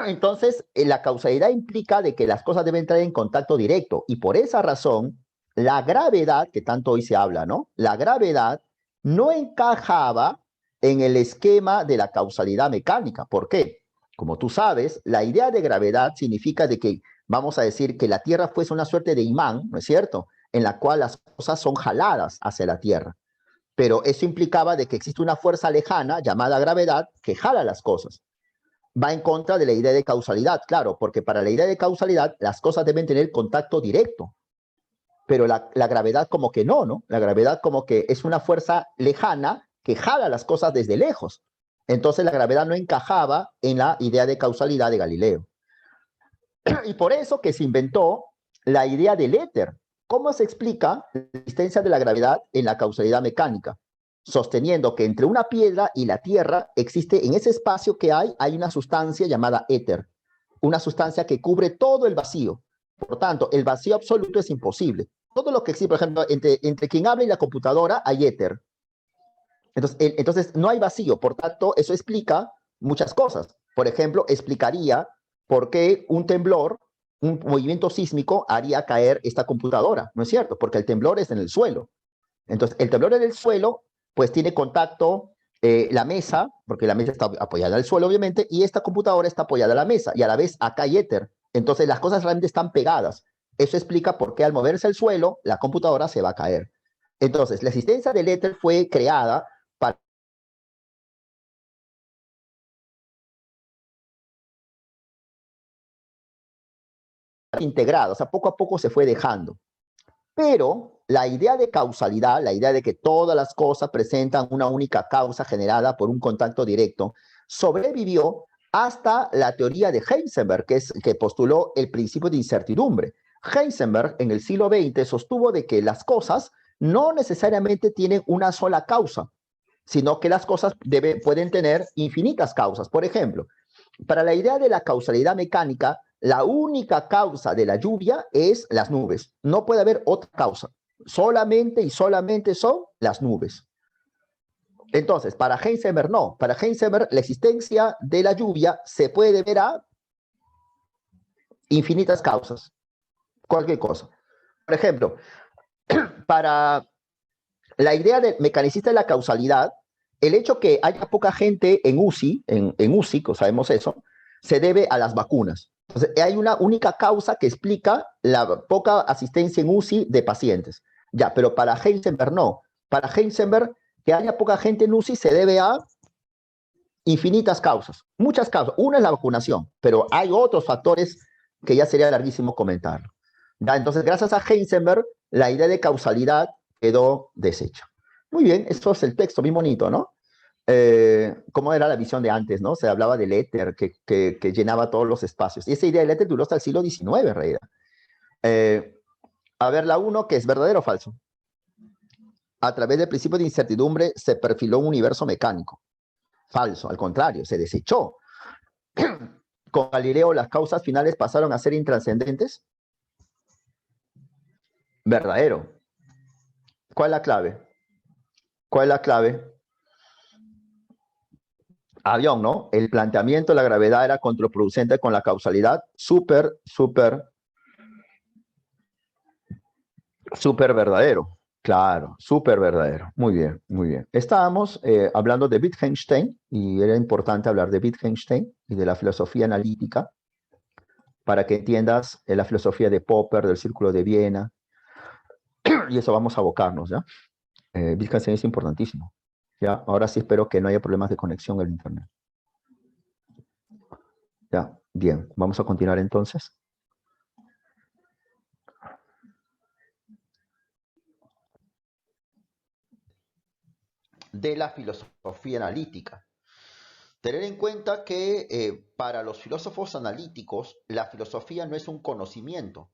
entonces, la causalidad implica de que las cosas deben entrar en contacto directo y por esa razón, la gravedad, que tanto hoy se habla, ¿no? La gravedad no encajaba en el esquema de la causalidad mecánica. ¿Por qué? Como tú sabes, la idea de gravedad significa de que, vamos a decir, que la Tierra fuese una suerte de imán, ¿no es cierto? En la cual las cosas son jaladas hacia la Tierra. Pero eso implicaba de que existe una fuerza lejana llamada gravedad que jala las cosas. Va en contra de la idea de causalidad, claro, porque para la idea de causalidad las cosas deben tener contacto directo, pero la gravedad como que no, ¿no? La gravedad como que es una fuerza lejana que jala las cosas desde lejos. Entonces la gravedad no encajaba en la idea de causalidad de Galileo. Y por eso que se inventó la idea del éter. ¿Cómo se explica la existencia de la gravedad en la causalidad mecánica? Sosteniendo que entre una piedra y la Tierra existe, en ese espacio que hay una sustancia llamada éter, una sustancia que cubre todo el vacío. Por tanto, el vacío absoluto es imposible. Todo lo que existe, por ejemplo, entre quien habla y la computadora hay éter. Entonces, no hay vacío. Por tanto, eso explica muchas cosas. Por ejemplo, explicaría por qué un temblor, un movimiento sísmico haría caer esta computadora, ¿no es cierto? Porque el temblor es en el suelo. Entonces, el temblor en el suelo, pues tiene contacto la mesa, porque la mesa está apoyada al suelo, obviamente, y esta computadora está apoyada a la mesa, y a la vez acá hay éter. Entonces, las cosas realmente están pegadas. Eso explica por qué al moverse el suelo, la computadora se va a caer. Entonces, la existencia del éter fue creada para integrada, o sea, poco a poco se fue dejando. Pero la idea de causalidad, la idea de que todas las cosas presentan una única causa generada por un contacto directo, sobrevivió hasta la teoría de Heisenberg, que postuló el principio de incertidumbre. Heisenberg en el siglo XX sostuvo de que las cosas no necesariamente tienen una sola causa, sino que las cosas pueden tener infinitas causas. Por ejemplo, para la idea de la causalidad mecánica, la única causa de la lluvia es las nubes. No puede haber otra causa. Solamente y solamente son las nubes. Entonces, para Heisenberg no. Para Heisenberg, la existencia de la lluvia se puede deber a infinitas causas. Cualquier cosa. Por ejemplo, para la idea del mecanicista de la causalidad, el hecho que haya poca gente en UCI, en UCI, sabemos eso, se debe a las vacunas. Entonces, hay una única causa que explica la poca asistencia en UCI de pacientes. Ya, pero para Heisenberg no. Para Heisenberg, que haya poca gente en UCI se debe a infinitas causas, muchas causas. Una es la vacunación, pero hay otros factores que ya sería larguísimo comentarlo. ¿Ya? Entonces, gracias a Heisenberg, la idea de causalidad quedó deshecha. Muy bien, eso es el texto, bien bonito, ¿no? ¿Cómo era la visión de antes, no? Se hablaba del éter que llenaba todos los espacios. Y esa idea del éter duró hasta el siglo XIX, en realidad. A ver, la uno, ¿que es verdadero o falso? A través del principio de incertidumbre se perfiló un universo mecánico. Falso, al contrario, se desechó. Con Galileo las causas finales pasaron a ser intrascendentes. Verdadero. ¿Cuál es la clave? ¿Cuál es la clave? Avión, ¿no? El planteamiento de la gravedad era contraproducente con la causalidad. Súper, súper, súper verdadero. Claro, súper verdadero. Muy bien, muy bien. Estábamos hablando de Wittgenstein y era importante hablar de Wittgenstein y de la filosofía analítica para que entiendas la filosofía de Popper, del Círculo de Viena, y eso vamos a abocarnos, ¿ya? Wittgenstein es importantísimo. ¿Ya? Ahora sí espero que no haya problemas de conexión en el internet. Ya, bien, vamos a continuar entonces. De la filosofía analítica. Tener en cuenta que para los filósofos analíticos la filosofía no es un conocimiento,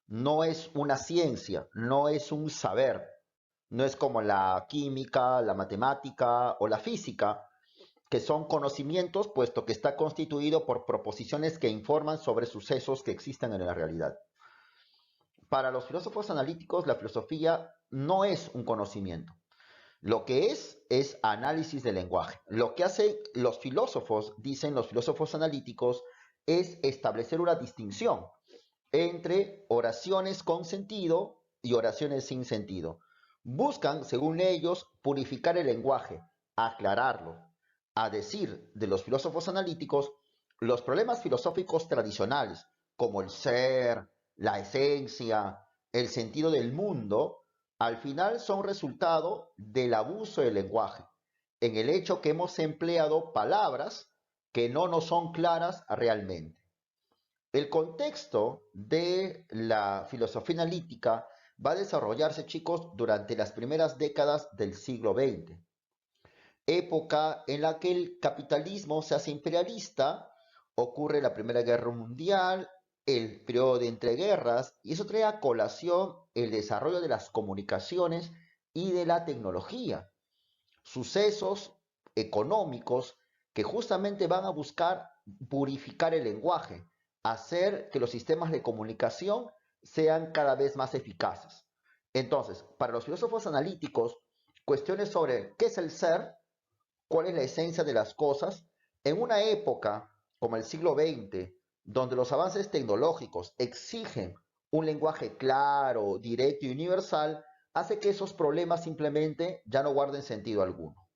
no es una ciencia, no es un saber, no es como la química, la matemática o la física, que son conocimientos, puesto que está constituido por proposiciones que informan sobre sucesos que existen en la realidad. Para los filósofos analíticos, la filosofía no es un conocimiento. Lo que es análisis del lenguaje. Lo que hacen los filósofos, dicen los filósofos analíticos, es establecer una distinción entre oraciones con sentido y oraciones sin sentido. Buscan, según ellos, purificar el lenguaje, aclararlo. A decir de los filósofos analíticos, los problemas filosóficos tradicionales, como el ser, la esencia, el sentido del mundo, al final son resultado del abuso del lenguaje, en el hecho que hemos empleado palabras que no nos son claras realmente. El contexto de la filosofía analítica va a desarrollarse, chicos, durante las primeras décadas del siglo XX, época en la que el capitalismo se hace imperialista, ocurre la Primera Guerra Mundial, el periodo de entreguerras, y eso trae a colación el desarrollo de las comunicaciones y de la tecnología, sucesos económicos que justamente van a buscar purificar el lenguaje, hacer que los sistemas de comunicación sean cada vez más eficaces. Entonces, para los filósofos analíticos, cuestiones sobre qué es el ser, cuál es la esencia de las cosas, en una época como el siglo XX, donde los avances tecnológicos exigen un lenguaje claro, directo y universal, hace que esos problemas simplemente ya no guarden sentido alguno.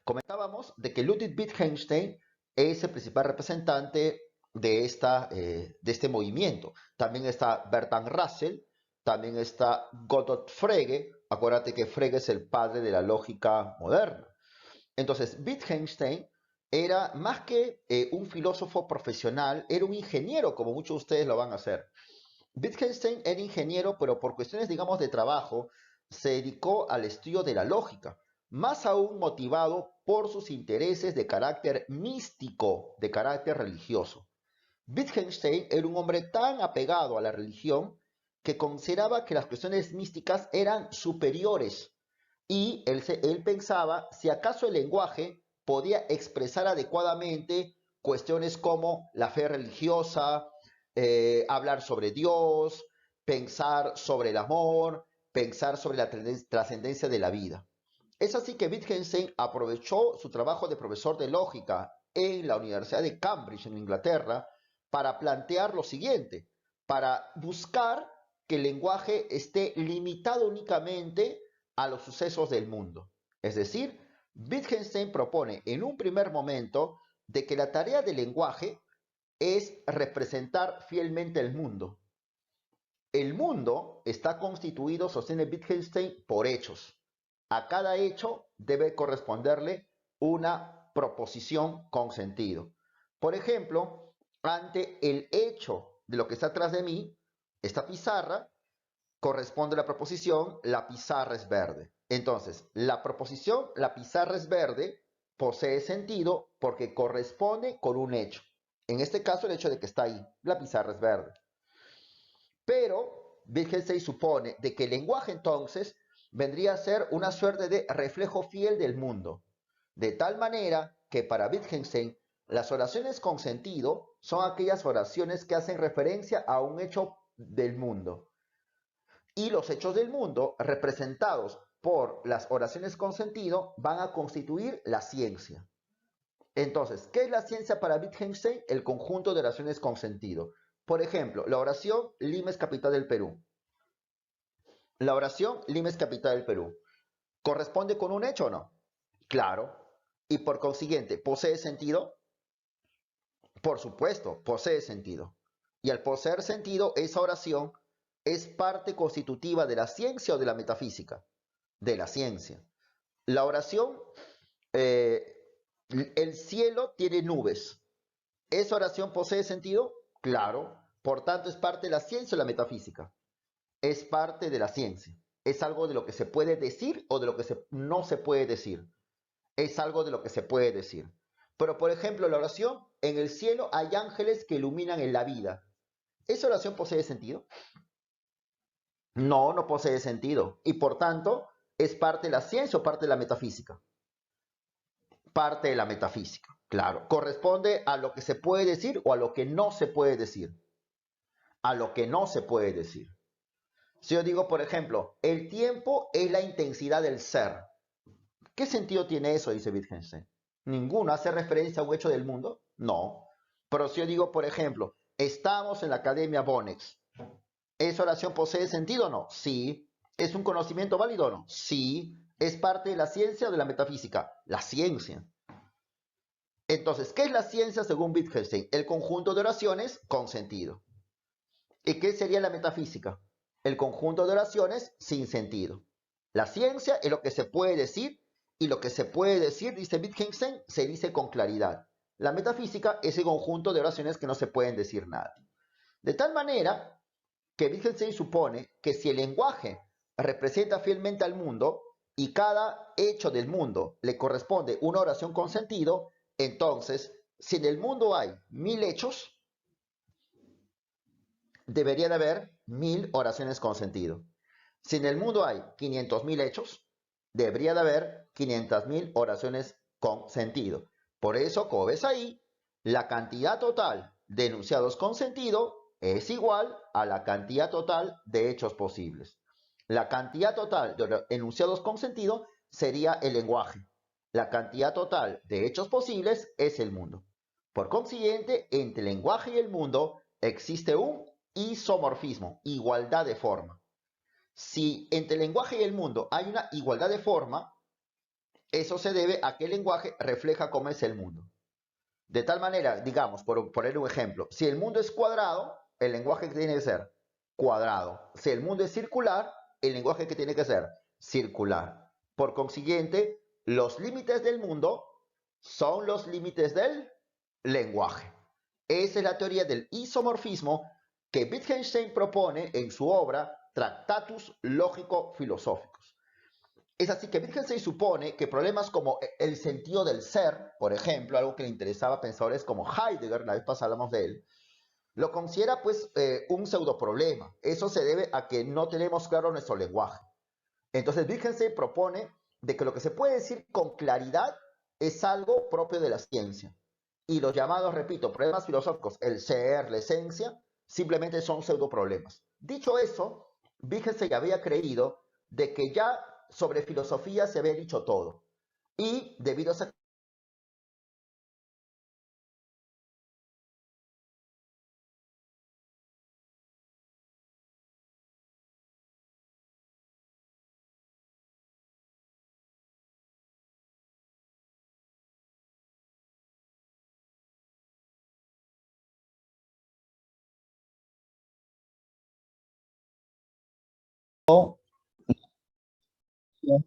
Comentábamos de que Ludwig Wittgenstein es el principal representante de este movimiento. También está Bertrand Russell, también está Gottlob Frege. Acuérdate que Frege es el padre de la lógica moderna. Entonces, Wittgenstein era más que un filósofo profesional, era un ingeniero, como muchos de ustedes lo van a hacer. Wittgenstein era ingeniero, pero por cuestiones, digamos, de trabajo, se dedicó al estudio de la lógica, más aún motivado por sus intereses de carácter místico, de carácter religioso. Wittgenstein era un hombre tan apegado a la religión que consideraba que las cuestiones místicas eran superiores y él pensaba si acaso el lenguaje podía expresar adecuadamente cuestiones como la fe religiosa, hablar sobre Dios, pensar sobre el amor, pensar sobre la trascendencia de la vida. Es así que Wittgenstein aprovechó su trabajo de profesor de lógica en la Universidad de Cambridge, en Inglaterra, para plantear lo siguiente, para buscar que el lenguaje esté limitado únicamente a los sucesos del mundo. Es decir, Wittgenstein propone en un primer momento de que la tarea del lenguaje es representar fielmente el mundo. El mundo está constituido, sostiene Wittgenstein, por hechos. A cada hecho debe corresponderle una proposición con sentido. Por ejemplo, ante el hecho de lo que está atrás de mí, esta pizarra, corresponde la proposición, la pizarra es verde. Entonces, la proposición, la pizarra es verde, posee sentido porque corresponde con un hecho. En este caso, el hecho de que está ahí, la pizarra es verde. Pero Wittgenstein supone de que el lenguaje entonces vendría a ser una suerte de reflejo fiel del mundo, de tal manera que para Wittgenstein las oraciones con sentido son aquellas oraciones que hacen referencia a un hecho del mundo. Y los hechos del mundo, representados por las oraciones con sentido, van a constituir la ciencia. Entonces, ¿qué es la ciencia para Wittgenstein? El conjunto de oraciones con sentido. Por ejemplo, la oración Lima es capital del Perú. La oración Lima es capital del Perú. ¿Corresponde con un hecho o no? Claro. Y por consiguiente, ¿posee sentido? Por supuesto, posee sentido. Y al poseer sentido, esa oración es parte constitutiva de la ciencia o de la metafísica. De la ciencia. La oración, el cielo tiene nubes. ¿Esa oración posee sentido? Claro. Por tanto, es parte de la ciencia o la metafísica. Es parte de la ciencia. Es algo de lo que se puede decir o de lo que no se puede decir. Es algo de lo que se puede decir. Pero, por ejemplo, la oración, en el cielo hay ángeles que iluminan en la vida. ¿Esa oración posee sentido? No, no posee sentido. Y por tanto, ¿es parte de la ciencia o parte de la metafísica? Parte de la metafísica, claro. Corresponde a lo que se puede decir o a lo que no se puede decir. A lo que no se puede decir. Si yo digo, por ejemplo, el tiempo es la intensidad del ser. ¿Qué sentido tiene eso? Dice Wittgenstein. Ninguno. ¿Hace referencia a un hecho del mundo? No. Pero si yo digo, por ejemplo, estamos en la Academia Bonex, ¿esa oración posee sentido o no? Sí. ¿Es un conocimiento válido o no? Sí. ¿Es parte de la ciencia o de la metafísica? La ciencia. Entonces, ¿qué es la ciencia según Wittgenstein? El conjunto de oraciones con sentido. ¿Y qué sería la metafísica? El conjunto de oraciones sin sentido. La ciencia es lo que se puede decir y lo que se puede decir, dice Wittgenstein, se dice con claridad. La metafísica es el conjunto de oraciones que no se pueden decir nada. De tal manera que Wittgenstein supone que si el lenguaje representa fielmente al mundo y cada hecho del mundo le corresponde una oración con sentido, entonces, si en el mundo hay 1000 hechos, debería de haber 1000 oraciones con sentido. Si en el mundo hay 500.000 hechos, debería de haber 500.000 oraciones con sentido. Por eso, como ves ahí, la cantidad total de enunciados con sentido es igual a la cantidad total de hechos posibles. La cantidad total de enunciados con sentido sería el lenguaje. La cantidad total de hechos posibles es el mundo. Por consiguiente, entre el lenguaje y el mundo existe un isomorfismo, igualdad de forma. Si entre el lenguaje y el mundo hay una igualdad de forma, eso se debe a que el lenguaje refleja cómo es el mundo. De tal manera, digamos, por poner un ejemplo, si el mundo es cuadrado, el lenguaje que tiene que ser cuadrado. Si el mundo es circular, el lenguaje que tiene que ser circular. Por consiguiente, los límites del mundo son los límites del lenguaje. Esa es la teoría del isomorfismo que Wittgenstein propone en su obra Tractatus Lógico-Filosóficos. Es así que Wittgenstein supone que problemas como el sentido del ser, por ejemplo, algo que le interesaba a pensadores como Heidegger, la vez pasada hablamos de él, lo considera pues un pseudoproblema. Eso se debe a que no tenemos claro nuestro lenguaje. Entonces Wittgenstein propone de que lo que se puede decir con claridad es algo propio de la ciencia. Y los llamados, repito, problemas filosóficos, el ser, la esencia, simplemente son pseudoproblemas. Dicho eso, Wittgenstein había creído de que ya sobre filosofía se había dicho todo. Y debido a esa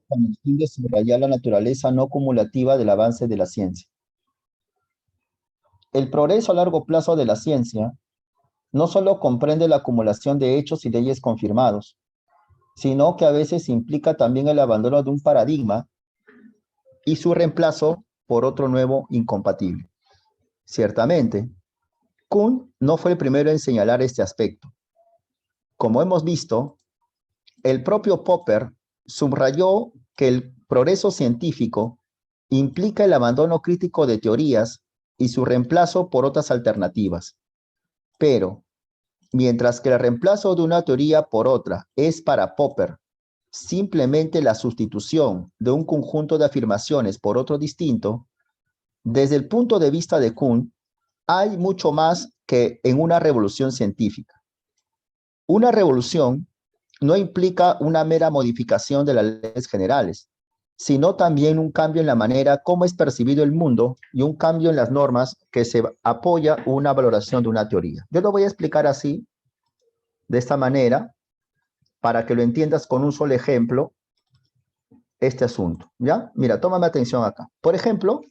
con el fin de subrayar la naturaleza no cumulativa del avance de la ciencia. El progreso a largo plazo de la ciencia no solo comprende la acumulación de hechos y leyes confirmados, sino que a veces implica también el abandono de un paradigma y su reemplazo por otro nuevo incompatible. Ciertamente, Kuhn no fue el primero en señalar este aspecto. Como hemos visto, el propio Popper subrayó que el progreso científico implica el abandono crítico de teorías y su reemplazo por otras alternativas. Pero, mientras que el reemplazo de una teoría por otra es para Popper simplemente la sustitución de un conjunto de afirmaciones por otro distinto, desde el punto de vista de Kuhn, hay mucho más que en una revolución científica. Una revolución no implica una mera modificación de las leyes generales, sino también un cambio en la manera como es percibido el mundo y un cambio en las normas que se apoya una valoración de una teoría. Yo lo voy a explicar así, de esta manera, para que lo entiendas con un solo ejemplo, este asunto, ¿ya? Mira, tómame atención acá. Por ejemplo,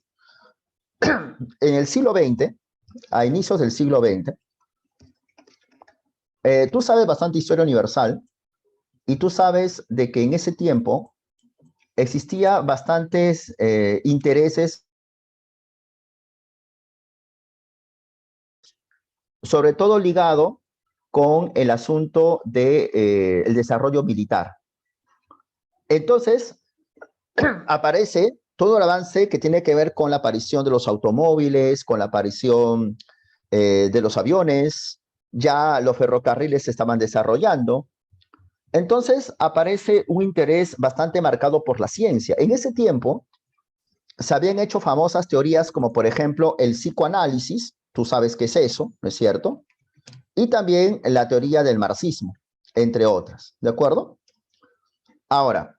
en el siglo XX, a inicios del siglo XX, tú sabes bastante historia universal y tú sabes de que en ese tiempo existía bastantes intereses, sobre todo ligado con el asunto del el desarrollo militar. Entonces, aparece todo el avance que tiene que ver con la aparición de los automóviles, con la aparición de los aviones, ya los ferrocarriles se estaban desarrollando. Entonces aparece un interés bastante marcado por la ciencia. En ese tiempo se habían hecho famosas teorías como por ejemplo el psicoanálisis, tú sabes qué es eso, ¿no es cierto? Y también la teoría del marxismo, entre otras, ¿de acuerdo? Ahora,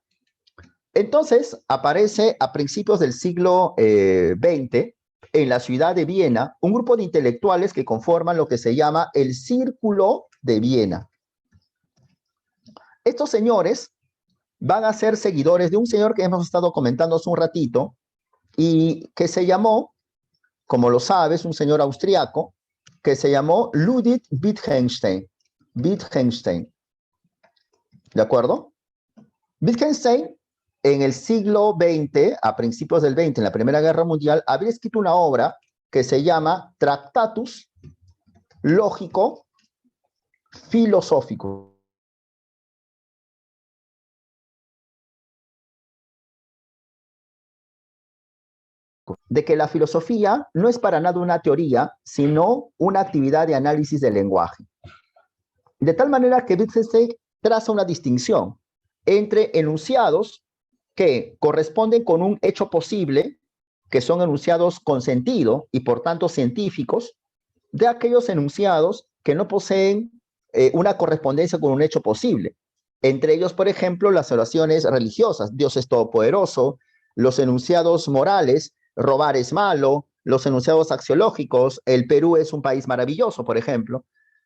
entonces aparece a principios del siglo XX en la ciudad de Viena un grupo de intelectuales que conforman lo que se llama el Círculo de Viena. Estos señores van a ser seguidores de un señor que hemos estado comentando hace un ratito y que se llamó, como lo sabes, un señor austriaco que se llamó Ludwig Wittgenstein. Wittgenstein. ¿De acuerdo? Wittgenstein en el siglo XX, a principios del XX, en la Primera Guerra Mundial, había escrito una obra que se llama Tractatus Lógico Filosófico. De que la filosofía no es para nada una teoría, sino una actividad de análisis del lenguaje. De tal manera que Wittgenstein traza una distinción entre enunciados que corresponden con un hecho posible que son enunciados con sentido y por tanto científicos, de aquellos enunciados que no poseen una correspondencia con un hecho posible. Entre ellos, por ejemplo, las oraciones religiosas, Dios es todopoderoso, los enunciados morales, robar es malo, los enunciados axiológicos, el Perú es un país maravilloso, por ejemplo.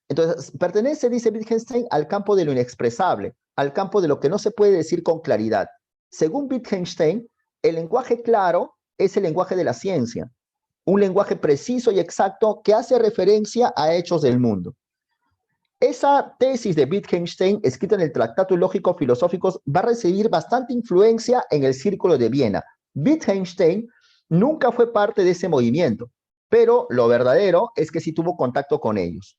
Entonces, pertenece, dice Wittgenstein, al campo de lo inexpresable, al campo de lo que no se puede decir con claridad. Según Wittgenstein, el lenguaje claro es el lenguaje de la ciencia, un lenguaje preciso y exacto que hace referencia a hechos del mundo. Esa tesis de Wittgenstein, escrita en el Tratado Lógico Filosóficos, va a recibir bastante influencia en el Círculo de Viena. Wittgenstein nunca fue parte de ese movimiento, pero lo verdadero es que sí tuvo contacto con ellos.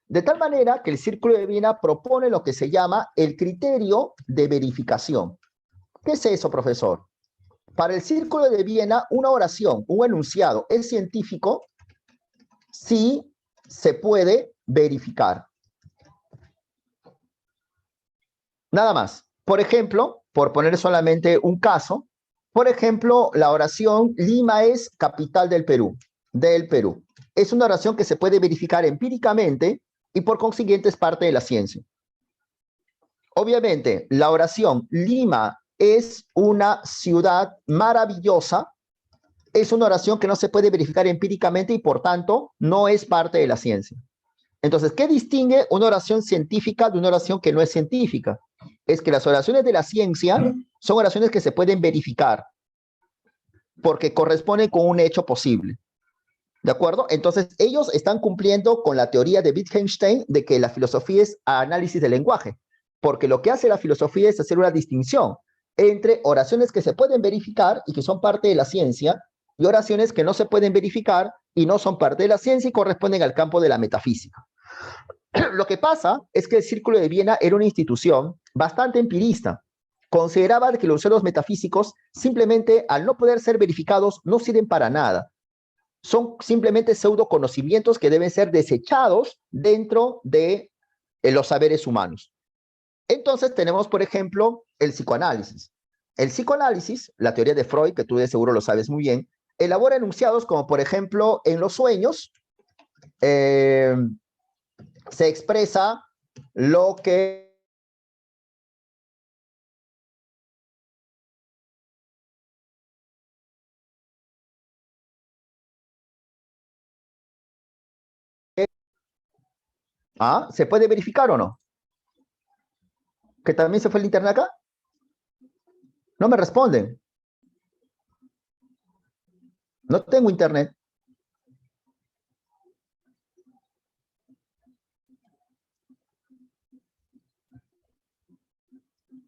De tal manera que el Círculo de Viena propone lo que se llama el criterio de verificación. ¿Qué es eso, profesor? Para el Círculo de Viena, una oración, un enunciado es científico si se puede verificar. Nada más. Por ejemplo, por poner solamente un caso, por ejemplo, la oración Lima es capital del Perú, Es una oración que se puede verificar empíricamente y por consiguiente es parte de la ciencia. Obviamente, la oración Lima es una ciudad maravillosa, es una oración que no se puede verificar empíricamente y por tanto no es parte de la ciencia. Entonces, ¿qué distingue una oración científica de una oración que no es científica? Es que las oraciones de la ciencia son oraciones que se pueden verificar porque corresponden con un hecho posible. ¿De acuerdo? Entonces, ellos están cumpliendo con la teoría de Wittgenstein de que la filosofía es análisis del lenguaje, porque lo que hace la filosofía es hacer una distinción entre oraciones que se pueden verificar y que son parte de la ciencia y oraciones que no se pueden verificar y no son parte de la ciencia y corresponden al campo de la metafísica. Lo que pasa es que el Círculo de Viena era una institución bastante empirista. Consideraba que los usuarios metafísicos simplemente al no poder ser verificados no sirven para nada. Son simplemente pseudoconocimientos que deben ser desechados dentro de los saberes humanos. Entonces tenemos, por ejemplo, el psicoanálisis. El psicoanálisis, la teoría de Freud, que tú de seguro lo sabes muy bien, elabora enunciados como, por ejemplo, en los sueños, se expresa lo que ¿se puede verificar o no? ¿Que también se fue el internet acá? No me responden. No tengo internet.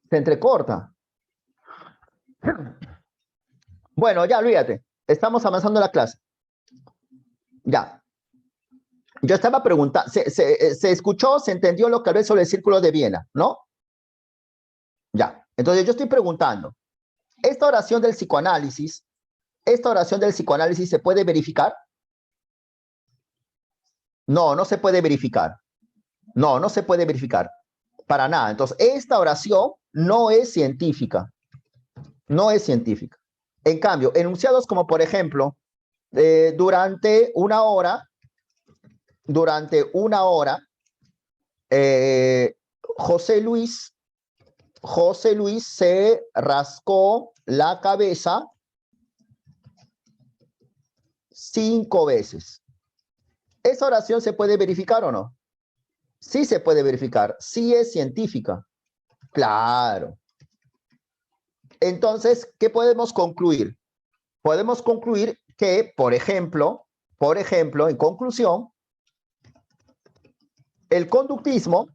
Se entrecorta. Bueno, ya, olvídate. Estamos avanzando en la clase. Ya. Yo estaba preguntando, se escuchó, se entendió lo que hablé sobre el Círculo de Viena, ¿no? Ya. Entonces yo estoy preguntando, ¿esta oración del psicoanálisis se puede verificar? No, no se puede verificar. No, no se puede verificar. Para nada. Entonces, esta oración no es científica. No es científica. En cambio, enunciados como, por ejemplo, durante una hora, José Luis se rascó la cabeza 5 veces. ¿Esa oración se puede verificar o no? Sí se puede verificar, sí es científica. Claro. Entonces, ¿qué podemos concluir? Podemos concluir que, por ejemplo, en conclusión, el conductismo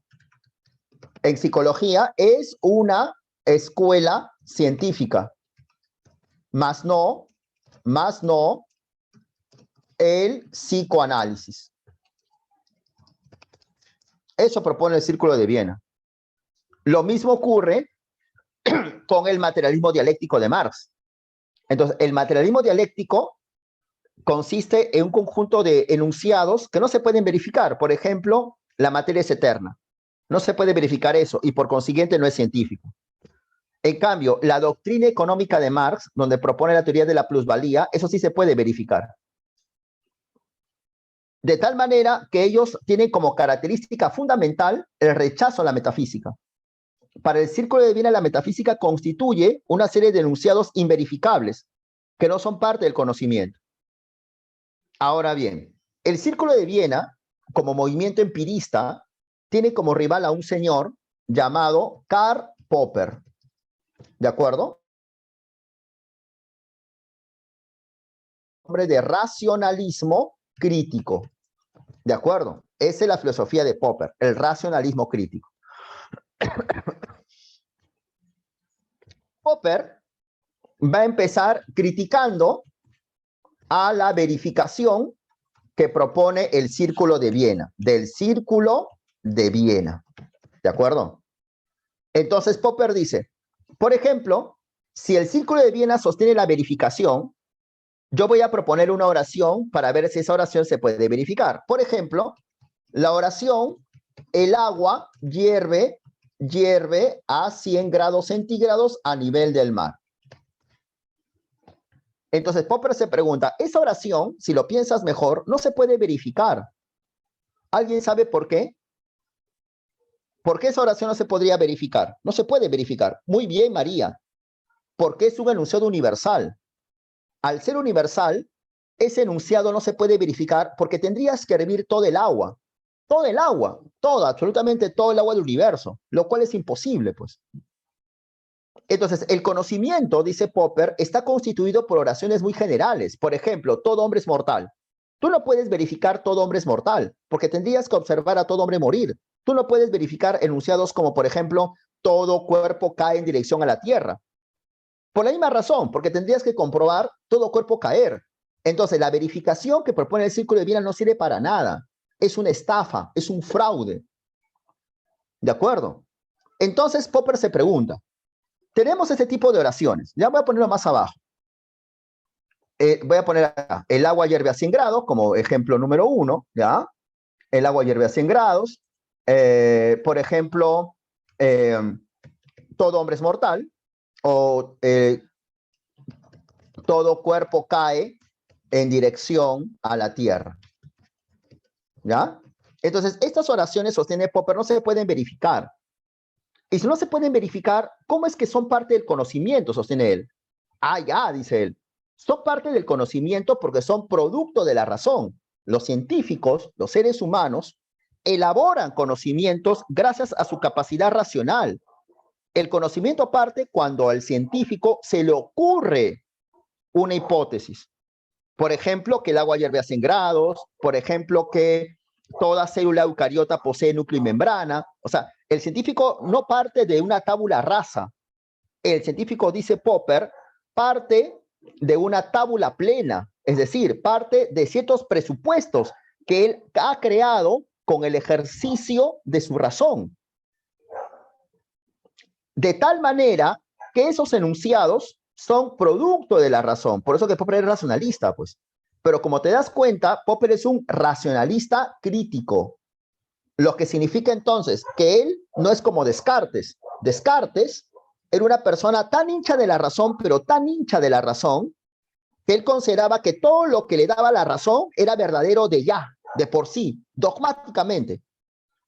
en psicología es una escuela científica, más no el psicoanálisis. Eso propone el Círculo de Viena. Lo mismo ocurre con el materialismo dialéctico de Marx. Entonces, el materialismo dialéctico consiste en un conjunto de enunciados que no se pueden verificar. Por ejemplo, la materia es eterna. No se puede verificar eso y por consiguiente no es científico. En cambio, la doctrina económica de Marx, donde propone la teoría de la plusvalía, eso sí se puede verificar. De tal manera que ellos tienen como característica fundamental el rechazo a la metafísica. Para el Círculo de Viena, la metafísica constituye una serie de enunciados inverificables que no son parte del conocimiento. Ahora bien, el Círculo de Viena, como movimiento empirista, tiene como rival a un señor llamado Karl Popper. ¿De acuerdo? Hombre de racionalismo crítico. ¿De acuerdo? Esa es la filosofía de Popper, el racionalismo crítico. Popper va a empezar criticando a la verificación que propone el Círculo de Viena, del Círculo de Viena. ¿De acuerdo? Entonces Popper dice, por ejemplo, si el Círculo de Viena sostiene la verificación, yo voy a proponer una oración para ver si esa oración se puede verificar. Por ejemplo, la oración, el agua hierve a 100 grados centígrados a nivel del mar. Entonces Popper se pregunta, esa oración, si lo piensas mejor, no se puede verificar. ¿Alguien sabe por qué? ¿Por qué esa oración no se podría verificar? No se puede verificar. Muy bien, María. Porque es un enunciado universal. Al ser universal, ese enunciado no se puede verificar porque tendrías que hervir todo el agua. Todo el agua, todo, absolutamente todo el agua del universo, lo cual es imposible, pues. Entonces, el conocimiento, dice Popper, está constituido por oraciones muy generales. Por ejemplo, todo hombre es mortal. Tú no puedes verificar todo hombre es mortal, porque tendrías que observar a todo hombre morir. Tú no puedes verificar enunciados como, por ejemplo, todo cuerpo cae en dirección a la tierra. Por la misma razón, porque tendrías que comprobar todo cuerpo caer. Entonces, la verificación que propone el Círculo de Viena no sirve para nada. Es una estafa, es un fraude. ¿De acuerdo? Entonces, Popper se pregunta, tenemos este tipo de oraciones. Ya voy a ponerlo más abajo. Voy a poner acá, el agua hierve a 100 grados como ejemplo número 1, ¿ya? El agua hierve a 100 grados. Por ejemplo, todo hombre es mortal o todo cuerpo cae en dirección a la tierra, ¿ya? Entonces, estas oraciones, sostiene Popper, no se pueden verificar. Y si no se pueden verificar, ¿cómo es que son parte del conocimiento? Sostiene él. Ah, ya, dice él. Son parte del conocimiento porque son producto de la razón. Los científicos, los seres humanos, elaboran conocimientos gracias a su capacidad racional. El conocimiento parte cuando al científico se le ocurre una hipótesis. Por ejemplo, que el agua hierve a 100 grados, por ejemplo, que toda célula eucariota posee núcleo y membrana. O sea, el científico no parte de una tabula rasa. El científico, dice Popper, parte de una tabula plena, es decir, parte de ciertos presupuestos que él ha creado con el ejercicio de su razón. De tal manera que esos enunciados son producto de la razón. Por eso que Popper es racionalista, pues. Pero como te das cuenta, Popper es un racionalista crítico. Lo que significa entonces que él no es como Descartes. Descartes era una persona tan hincha de la razón, pero tan hincha de la razón, que él consideraba que todo lo que le daba la razón era verdadero de ya, de por sí, dogmáticamente.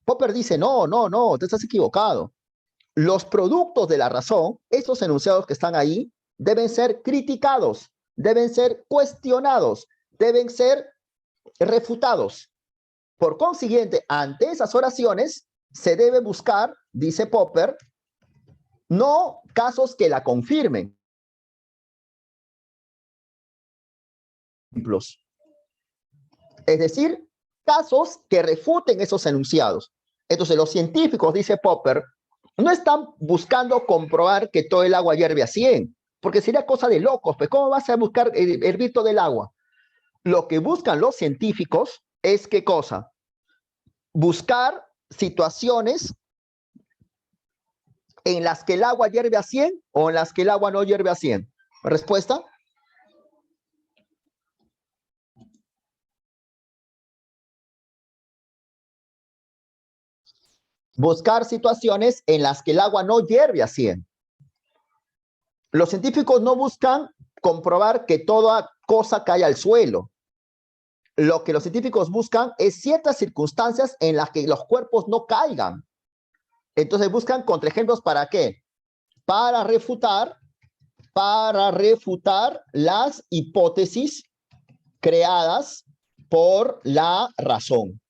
Popper dice, no, no, no, te estás equivocado. Los productos de la razón, esos enunciados que están ahí, deben ser criticados, deben ser cuestionados, deben ser refutados. Por consiguiente, ante esas oraciones, se debe buscar, dice Popper, no casos que la confirmen. Es decir, casos que refuten esos enunciados. Entonces, los científicos, dice Popper, no están buscando comprobar que todo el agua hierve a 100, porque sería cosa de locos. Pues, ¿cómo vas a buscar hervir todo el agua? Lo que buscan los científicos es ¿qué cosa? Buscar situaciones en las que el agua hierve a 100 o en las que el agua no hierve a 100. ¿Respuesta? Buscar situaciones en las que el agua no hierve a 100. Los científicos no buscan comprobar que toda cosa cae al suelo. Lo que los científicos buscan es ciertas circunstancias en las que los cuerpos no caigan. Entonces buscan contraejemplos ¿para qué? Para refutar las hipótesis creadas por la razón.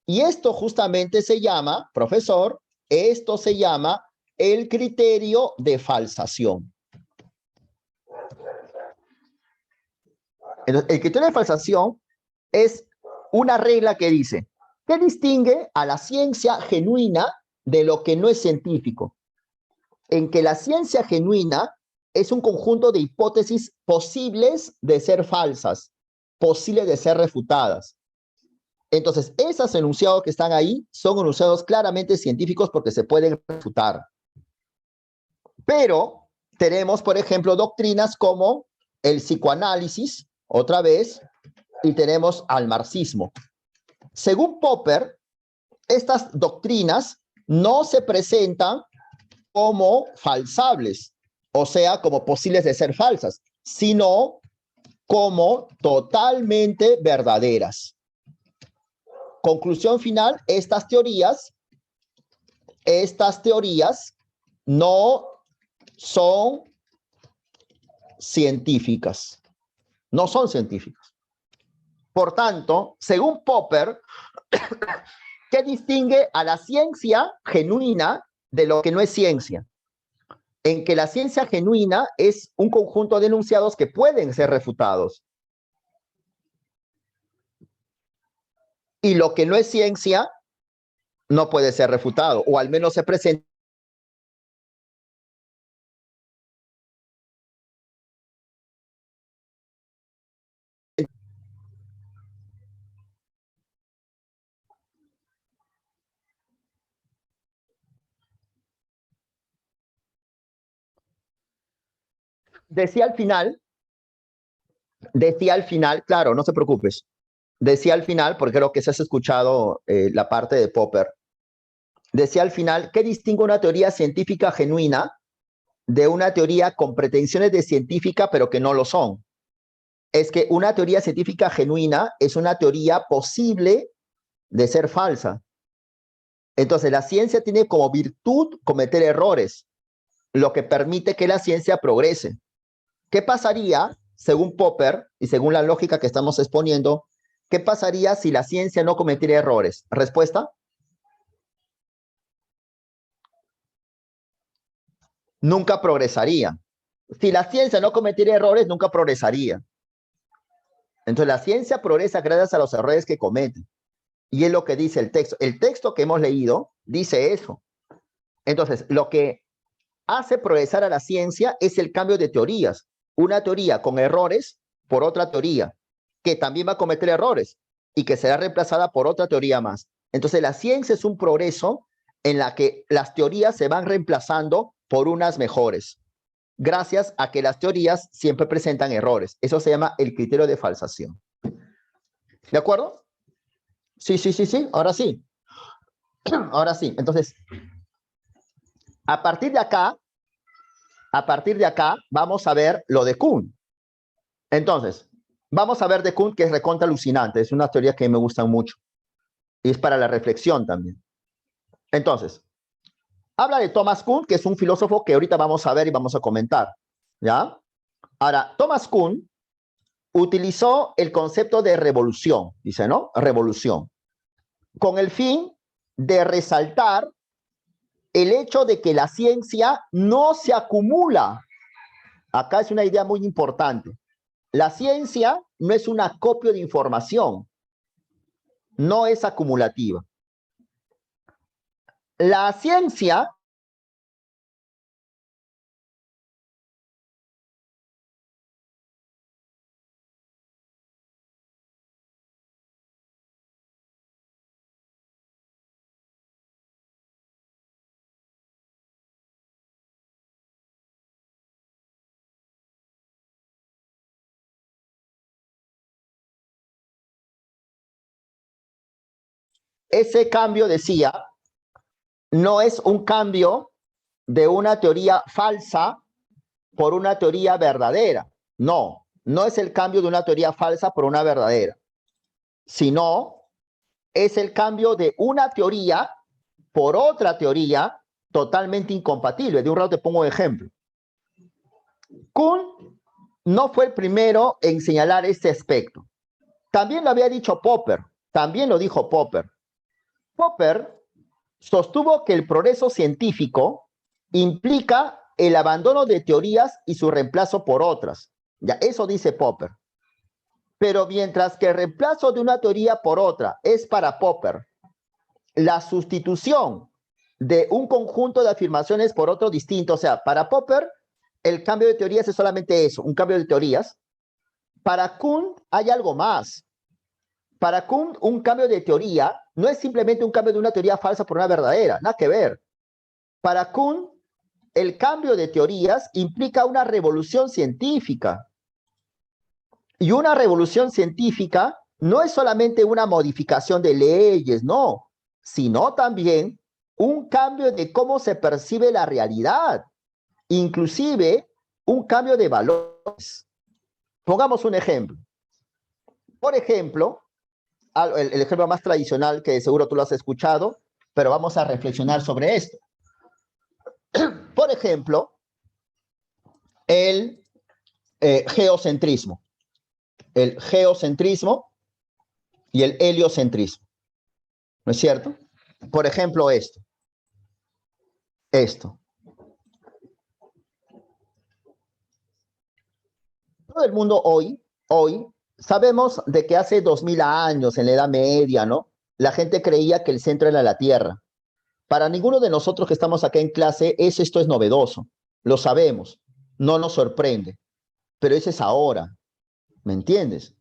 Y esto justamente se llama, profesor, esto se llama el criterio de falsación. Entonces, el criterio de falsación es una regla que dice, ¿qué distingue a la ciencia genuina de lo que no es científico? En que la ciencia genuina es un conjunto de hipótesis posibles de ser falsas, posibles de ser refutadas. Entonces, esos enunciados que están ahí son enunciados claramente científicos porque se pueden refutar. Pero tenemos, por ejemplo, doctrinas como el psicoanálisis, otra vez, y tenemos al marxismo. Según Popper, estas doctrinas no se presentan como falsables, o sea, como posibles de ser falsas, sino como totalmente verdaderas. Conclusión final, estas teorías no son científicas. No son científicas. Por tanto, según Popper, ¿qué distingue a la ciencia genuina de lo que no es ciencia? En que la ciencia genuina es un conjunto de enunciados que pueden ser refutados. Y lo que no es ciencia no puede ser refutado, o al menos se presenta. Decía al final, claro, no se preocupes, decía al final, porque creo que se has escuchado la parte de Popper, decía al final, ¿qué distingue una teoría científica genuina de una teoría con pretensiones de científica, pero que no lo son? Es que una teoría científica genuina es una teoría posible de ser falsa. Entonces, la ciencia tiene como virtud cometer errores, lo que permite que la ciencia progrese. ¿Qué pasaría, según Popper y según la lógica que estamos exponiendo, qué pasaría si la ciencia no cometiera errores? ¿Respuesta? Nunca progresaría. Si la ciencia no cometiera errores, nunca progresaría. Entonces, la ciencia progresa gracias a los errores que comete. Y es lo que dice el texto. El texto que hemos leído dice eso. Entonces, lo que hace progresar a la ciencia es el cambio de teorías. Una teoría con errores por otra teoría, que también va a cometer errores y que será reemplazada por otra teoría más. Entonces, la ciencia es un progreso en la que las teorías se van reemplazando por unas mejores, gracias a que las teorías siempre presentan errores. Eso se llama el criterio de falsación. ¿De acuerdo? Sí, sí, sí, sí. Ahora sí. Ahora sí. Entonces, a partir de acá, vamos a ver lo de Kuhn. Entonces, vamos a ver de Kuhn, que es recontra alucinante. Es una teoría que me gusta mucho. Y es para la reflexión también. Entonces, habla de Thomas Kuhn, que es un filósofo que ahorita vamos a ver y vamos a comentar. ¿Ya? Ahora, Thomas Kuhn utilizó el concepto de revolución, dice, ¿no? Revolución. Con el fin de resaltar el hecho de que la ciencia no se acumula. Acá es una idea muy importante. La ciencia no es un acopio de información, no es acumulativa. La ciencia ese cambio, decía, no es un cambio de una teoría falsa por una teoría verdadera. No, no es el cambio de una teoría falsa por una verdadera, sino es el cambio de una teoría por otra teoría totalmente incompatible. De un rato te pongo ejemplo. Kuhn no fue el primero en señalar este aspecto. También lo había dicho Popper, también lo dijo Popper. Popper sostuvo que el progreso científico implica el abandono de teorías y su reemplazo por otras. Ya, eso dice Popper. Pero mientras que el reemplazo de una teoría por otra es para Popper la sustitución de un conjunto de afirmaciones por otro distinto, o sea, para Popper el cambio de teorías es solamente eso, un cambio de teorías. Para Kuhn hay algo más. Para Kuhn, un cambio de teoría no es simplemente un cambio de una teoría falsa por una verdadera, nada que ver. Para Kuhn, el cambio de teorías implica una revolución científica. Y una revolución científica no es solamente una modificación de leyes, no, sino también un cambio de cómo se percibe la realidad, inclusive un cambio de valores. Pongamos un ejemplo. Por ejemplo, el ejemplo más tradicional que seguro tú lo has escuchado, pero vamos a reflexionar sobre esto. Por ejemplo, el geocentrismo. El geocentrismo y el heliocentrismo. ¿No es cierto? Por ejemplo, esto. Todo el mundo hoy, sabemos de que hace 2000 años, en la Edad Media, ¿no? La gente creía que el centro era la Tierra. Para ninguno de nosotros que estamos acá en clase, esto es novedoso. Lo sabemos, no nos sorprende. Pero eso es ahora, ¿me entiendes?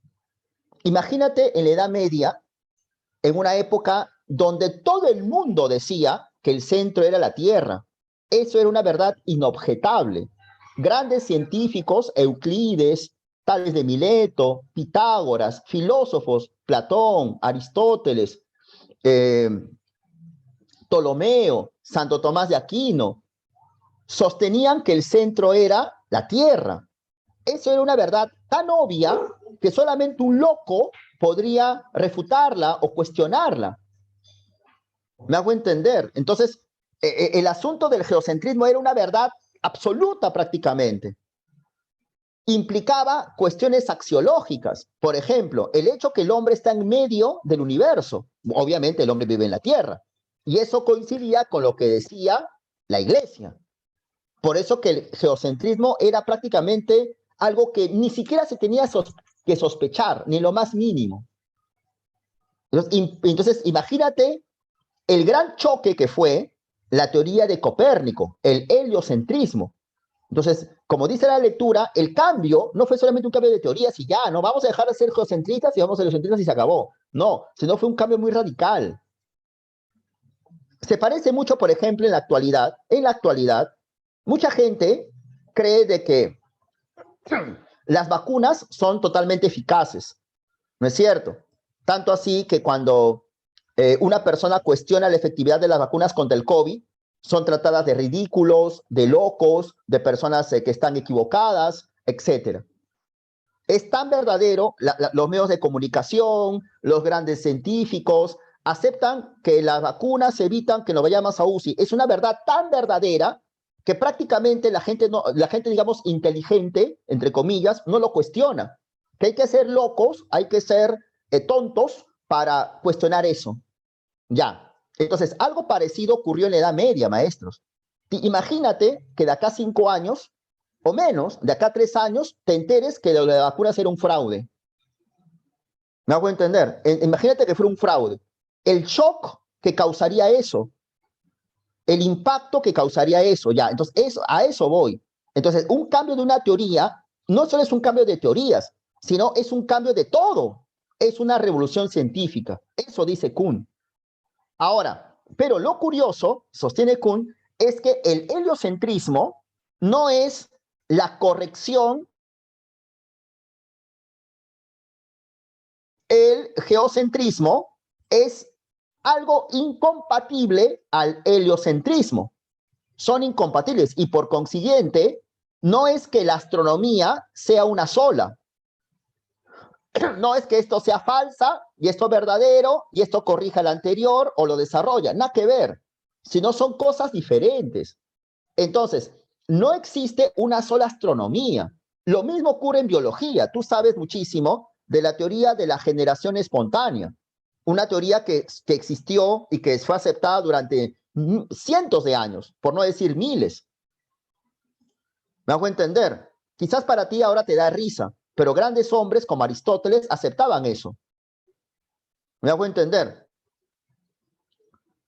Imagínate en la Edad Media, en una época donde todo el mundo decía que el centro era la Tierra. Eso era una verdad inobjetable. Grandes científicos, Euclides, Tales de Mileto, Pitágoras, filósofos, Platón, Aristóteles, Ptolomeo, Santo Tomás de Aquino, sostenían que el centro era la Tierra. Eso era una verdad tan obvia que solamente un loco podría refutarla o cuestionarla. ¿Me hago entender? Entonces, el asunto del geocentrismo era una verdad absoluta prácticamente. Implicaba cuestiones axiológicas. Por ejemplo, el hecho que el hombre está en medio del universo. Obviamente el hombre vive en la Tierra. Y eso coincidía con lo que decía la Iglesia. Por eso que el geocentrismo era prácticamente algo que ni siquiera se tenía que sospechar, ni lo más mínimo. Entonces, imagínate el gran choque que fue la teoría de Copérnico, el heliocentrismo. Entonces, como dice la lectura, el cambio no fue solamente un cambio de teorías y ya, no vamos a dejar de ser geocentristas y vamos a heliocentristas y se acabó. No, sino fue un cambio muy radical. Se parece mucho, por ejemplo, en la actualidad, mucha gente cree de que las vacunas son totalmente eficaces, ¿no es cierto? Tanto así que cuando una persona cuestiona la efectividad de las vacunas contra el COVID, son tratadas de ridículos, de locos, de personas que están equivocadas, etc. Es tan verdadero, los medios de comunicación, los grandes científicos, aceptan que las vacunas evitan que nos vayamos a UCI. Es una verdad tan verdadera que prácticamente la gente, digamos, inteligente, entre comillas, no lo cuestiona. Que hay que ser locos, hay que ser tontos para cuestionar eso. Ya. Entonces, algo parecido ocurrió en la Edad Media, maestros. Imagínate que de acá 5 años, o menos, de acá 3 años, te enteres que lo de las vacunas era un fraude. ¿Me hago entender? Imagínate que fuera un fraude. El shock que causaría eso, el impacto que causaría eso, ya. Entonces, a eso voy. Entonces, un cambio de una teoría no solo es un cambio de teorías, sino es un cambio de todo. Es una revolución científica. Eso dice Kuhn. Ahora, pero lo curioso, sostiene Kuhn, es que el heliocentrismo no es la corrección, el geocentrismo es algo incompatible al heliocentrismo. Son incompatibles y por consiguiente, no es que la astronomía sea una sola. No es que esto sea falsa y esto verdadero y esto corrija el anterior o lo desarrolla. Nada que ver. Sino son cosas diferentes. Entonces, no existe una sola astronomía. Lo mismo ocurre en biología. Tú sabes muchísimo de la teoría de la generación espontánea. Una teoría que existió y que fue aceptada durante cientos de años, por no decir miles. ¿Me hago entender? Quizás para ti ahora te da risa, pero grandes hombres como Aristóteles aceptaban eso. ¿Me hago entender?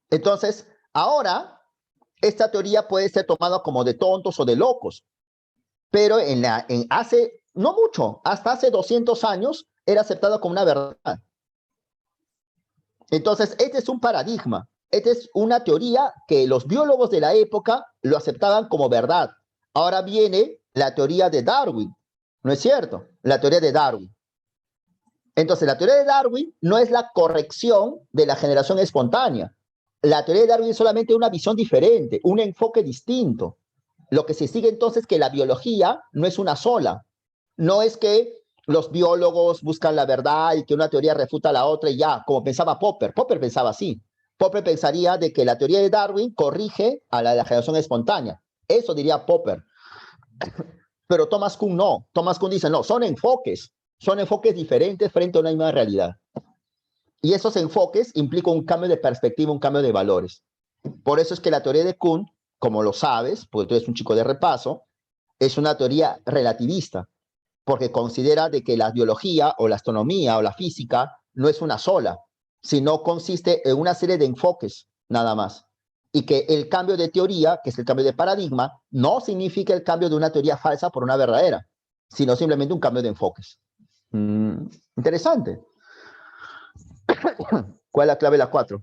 Entonces, ahora, esta teoría puede ser tomada como de tontos o de locos, pero hace, no mucho, hasta hace 200 años, era aceptada como una verdad. Entonces, este es un paradigma, esta es una teoría que los biólogos de la época lo aceptaban como verdad. Ahora viene la teoría de Darwin, ¿no es cierto? La teoría de Darwin. Entonces, la teoría de Darwin no es la corrección de la generación espontánea. La teoría de Darwin es solamente una visión diferente, un enfoque distinto. Lo que se sigue entonces es que la biología no es una sola. No es que los biólogos buscan la verdad y que una teoría refuta a la otra y ya, como pensaba Popper. Popper pensaba así. Popper pensaría de que la teoría de Darwin corrige a la de la generación espontánea. Eso diría Popper. Pero Thomas Kuhn no. Thomas Kuhn dice, no, son enfoques diferentes frente a una misma realidad. Y esos enfoques implican un cambio de perspectiva, un cambio de valores. Por eso es que la teoría de Kuhn, como lo sabes, porque tú eres un chico de repaso, es una teoría relativista, porque considera de que la biología o la astronomía o la física no es una sola, sino consiste en una serie de enfoques nada más. Y que el cambio de teoría, que es el cambio de paradigma, no significa el cambio de una teoría falsa por una verdadera, sino simplemente un cambio de enfoques. Interesante. ¿Cuál es la clave de la 4?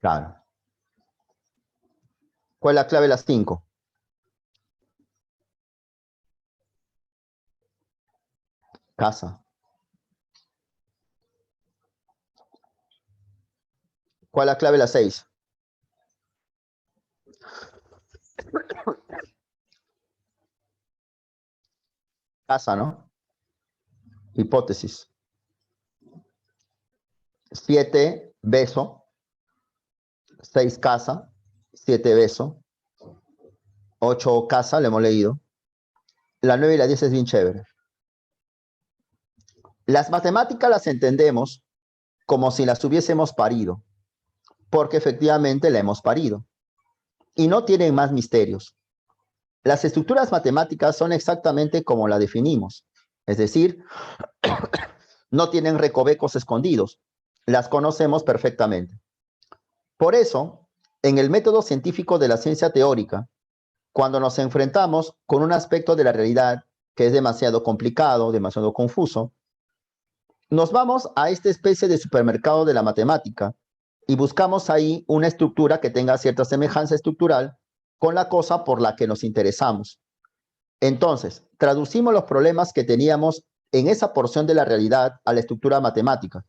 Claro. ¿Cuál es la clave de las 5? Casa. ¿Cuál es la clave de las 6? Casa, ¿no? Hipótesis. 7, beso. 6, casa. 7, beso. 8, casa, le hemos leído. La 9 y la 10 es bien chévere. Las matemáticas las entendemos como si las hubiésemos parido, porque efectivamente la hemos parido. Y no tienen más misterios. Las estructuras matemáticas son exactamente como la definimos. Es decir, no tienen recovecos escondidos. Las conocemos perfectamente. Por eso, en el método científico de la ciencia teórica, cuando nos enfrentamos con un aspecto de la realidad que es demasiado complicado, demasiado confuso, nos vamos a esta especie de supermercado de la matemática y buscamos ahí una estructura que tenga cierta semejanza estructural con la cosa por la que nos interesamos. Entonces, traducimos los problemas que teníamos en esa porción de la realidad a la estructura matemática.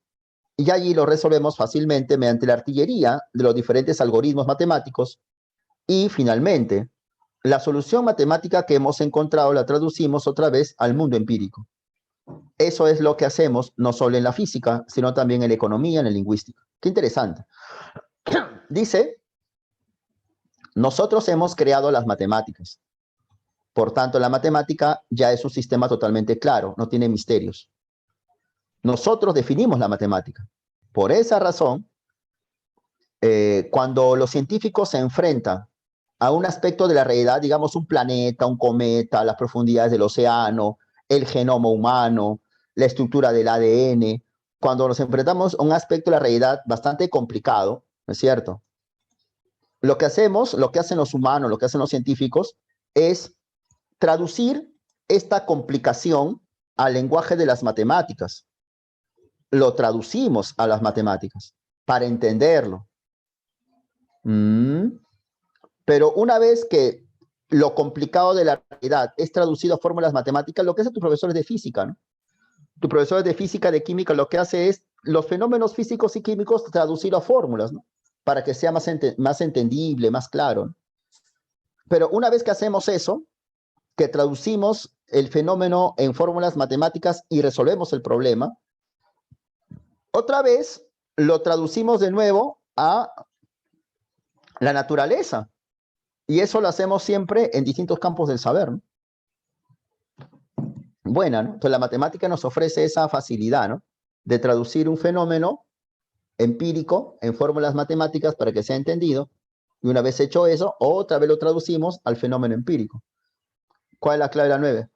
Y allí lo resolvemos fácilmente mediante la artillería de los diferentes algoritmos matemáticos. Y finalmente, la solución matemática que hemos encontrado la traducimos otra vez al mundo empírico. Eso es lo que hacemos no solo en la física, sino también en la economía, en la lingüística. Qué interesante. Dice, nosotros hemos creado las matemáticas. Por tanto, la matemática ya es un sistema totalmente claro, no tiene misterios. Nosotros definimos la matemática. Por esa razón, cuando los científicos se enfrentan a un aspecto de la realidad, digamos un planeta, un cometa, las profundidades del océano, el genoma humano, la estructura del ADN, cuando nos enfrentamos a un aspecto de la realidad bastante complicado, ¿no es cierto? Lo que hacemos, lo que hacen los humanos, lo que hacen los científicos, es traducir esta complicación al lenguaje de las matemáticas. Lo traducimos a las matemáticas para entenderlo. Pero una vez que lo complicado de la realidad es traducido a fórmulas matemáticas, lo que hacen tus profesores de física, ¿no? Tu profesor de física, de química, lo que hace es los fenómenos físicos y químicos traducirlo a fórmulas, ¿no? Para que sea más entendible, más claro, ¿no? Pero una vez que hacemos eso, que traducimos el fenómeno en fórmulas matemáticas y resolvemos el problema, otra vez lo traducimos de nuevo a la naturaleza. Y eso lo hacemos siempre en distintos campos del saber, ¿no? Buena, ¿no? Entonces la matemática nos ofrece esa facilidad, ¿no? De traducir un fenómeno empírico en fórmulas matemáticas para que sea entendido. Y una vez hecho eso, otra vez lo traducimos al fenómeno empírico. ¿Cuál es la clave de la 9?